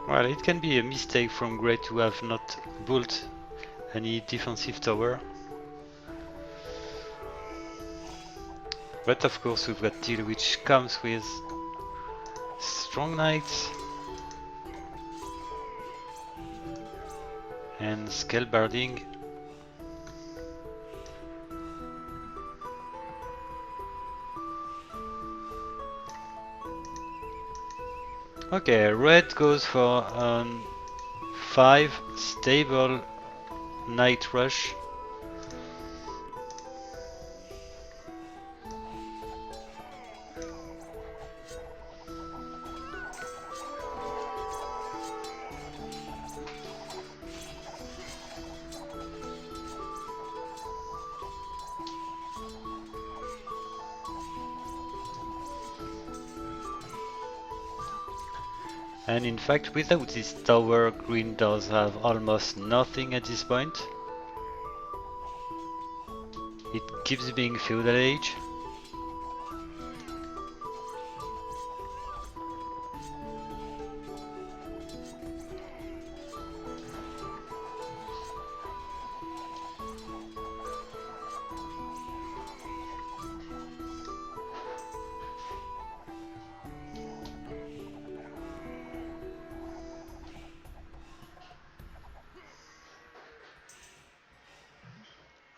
Well, it can be a mistake from Grey to have not built any defensive tower. But of course we've got Teal, which comes with strong knights and scalebarding. Okay, red goes for 5 stable knight rush. And in fact, without this tower, green does have almost nothing at this point. It keeps being feudal age.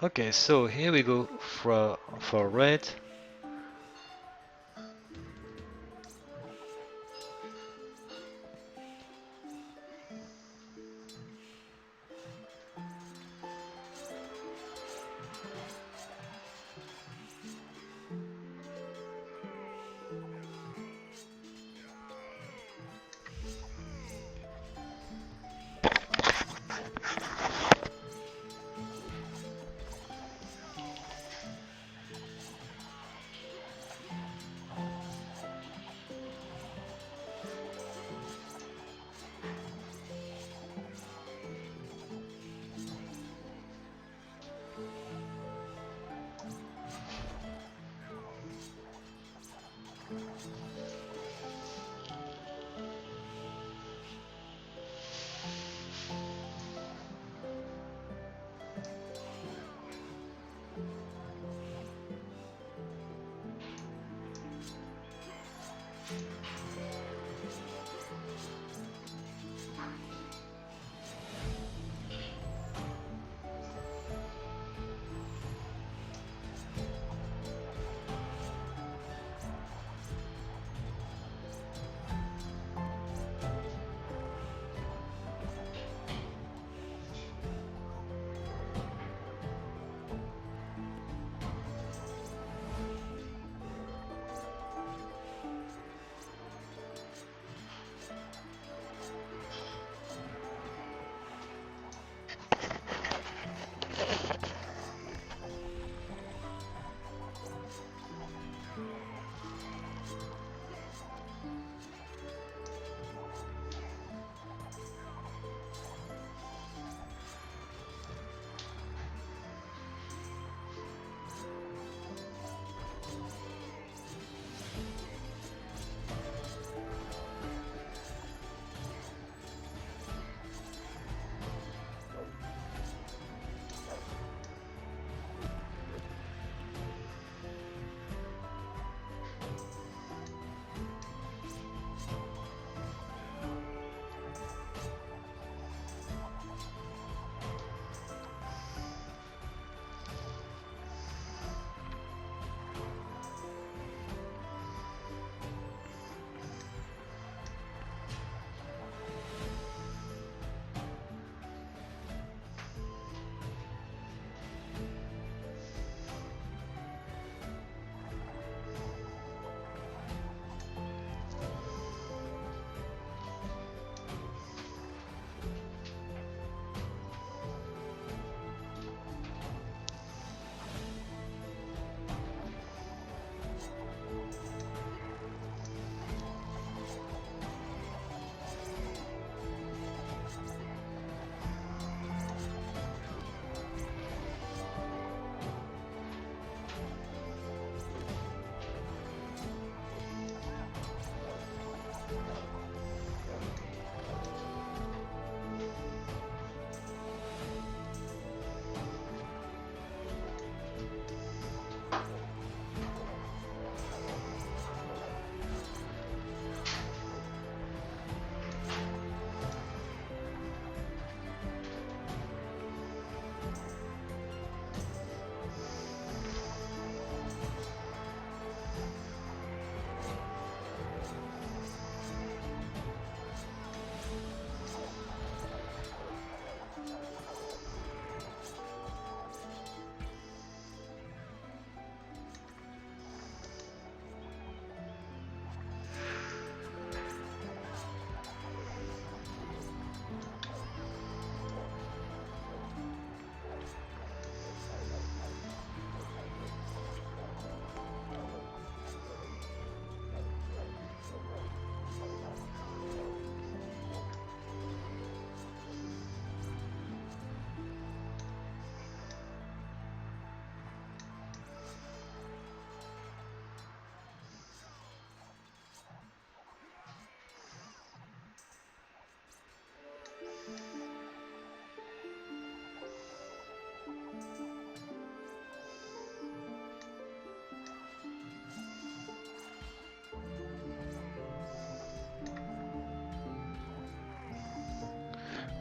Okay, so here we go for red.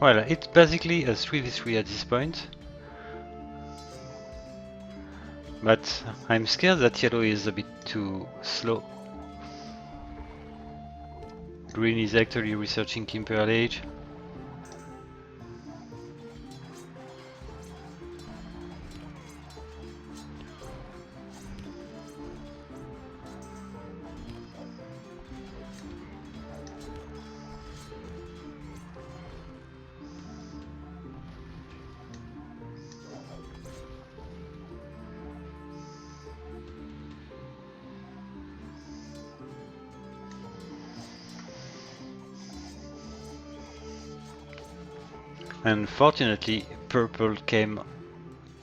Well, it's basically a 3v3 at this point. But I'm scared that yellow is a bit too slow. Green is actually researching Imperial Age. Unfortunately, purple came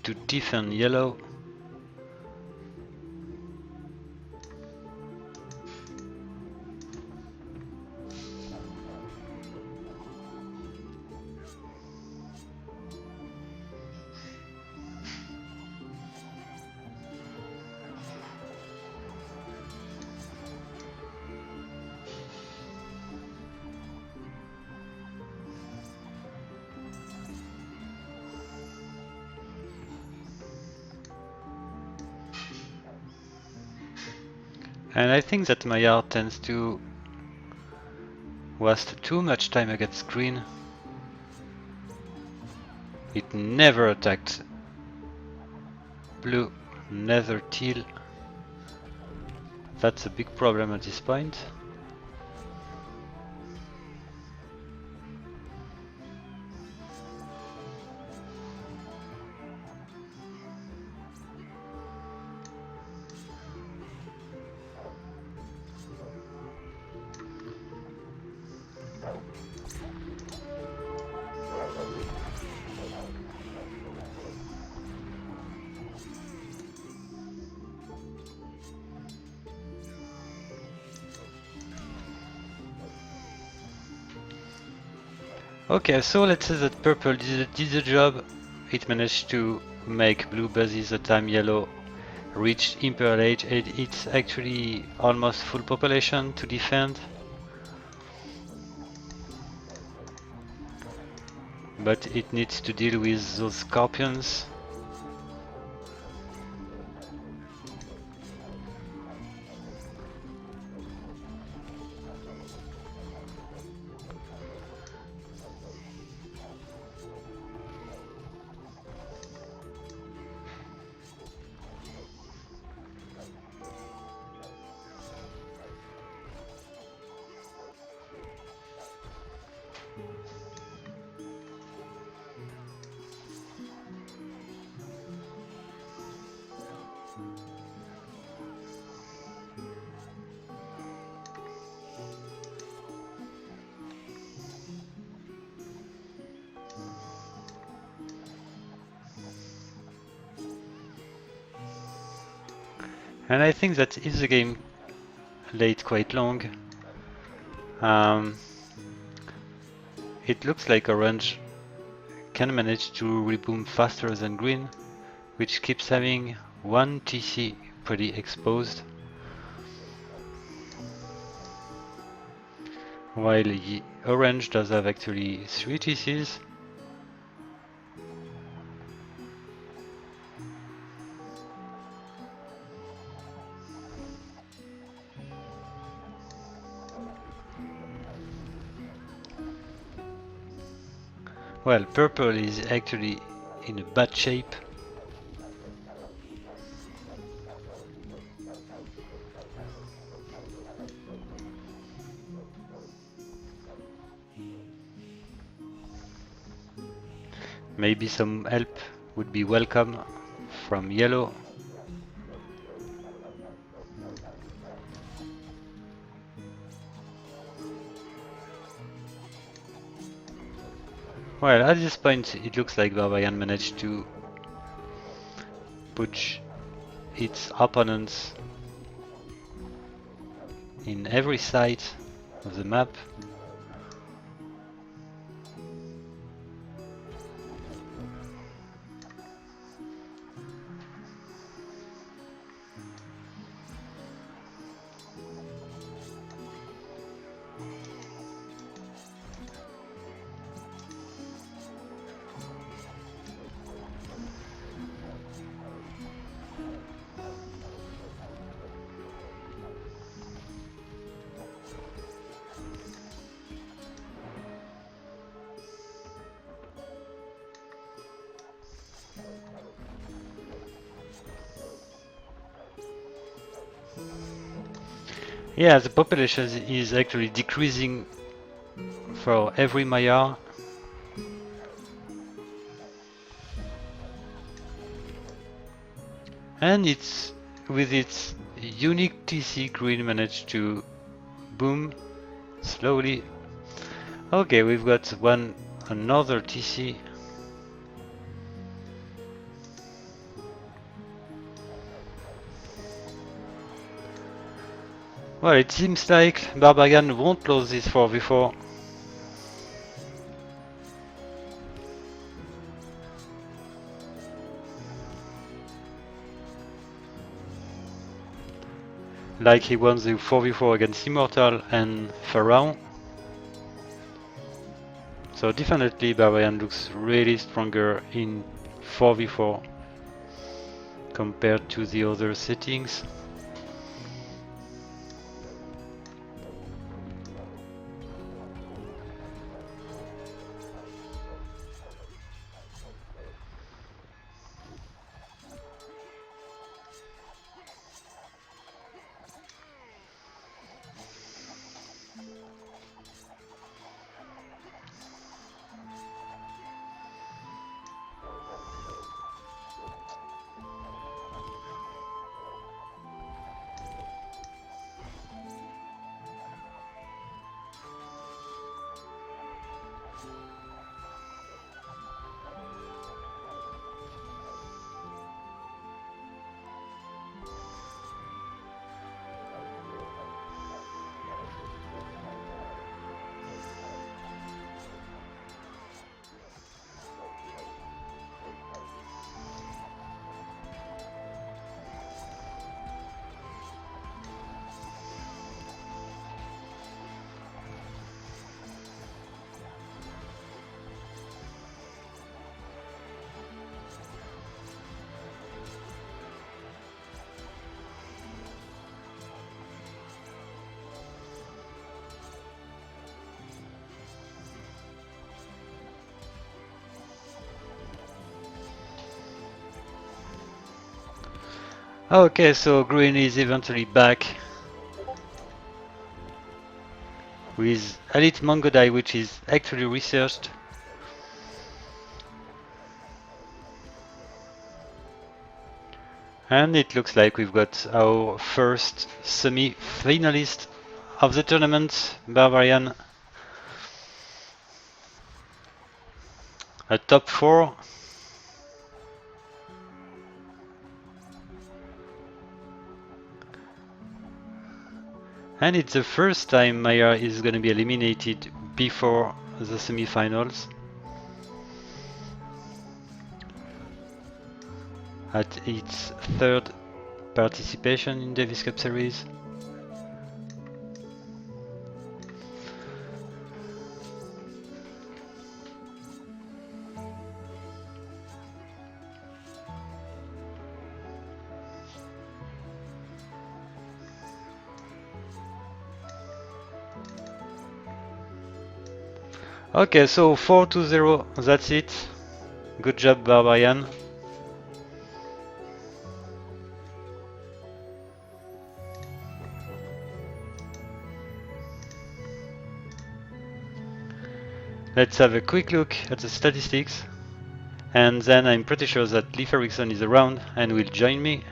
to defend yellow. And I think that Maiar tends to waste too much time against green. It never attacked blue, neither teal. That's a big problem at this point. Okay, so let's say that purple did the job. It managed to make blue bases the time yellow reached Imperial Age, and it's actually almost full population to defend. But it needs to deal with those scorpions. And I think that if the game laid quite long, it looks like orange can manage to reboom faster than green, which keeps having one TC pretty exposed, while orange does have actually 3 TCs. Well, purple is actually in a bad shape. Maybe some help would be welcome from yellow. Well, at this point it looks like Barbarian managed to push its opponents in every side of the map. Yeah, the population is actually decreasing for every Maiar. And it's with its unique TC, Green managed to boom slowly. Okay, we've got another TC. Well, it seems like Barbarian won't lose this 4v4. Like he won the 4v4 against Immortal and Pharaoh. So definitely Barbarian looks really stronger in 4v4 compared to the other settings. Okay, so Green is eventually back with Elite Mongodai, which is actually researched. And it looks like we've got our first semi-finalist of the tournament, Barbarian. A top 4. And it's the first time Maiar is going to be eliminated before the semi-finals. At its third participation in Davis Cup Series. Okay, so 4-0, that's it. Good job, Barbarian. Let's have a quick look at the statistics. And then I'm pretty sure that Leif Erikson is around and will join me.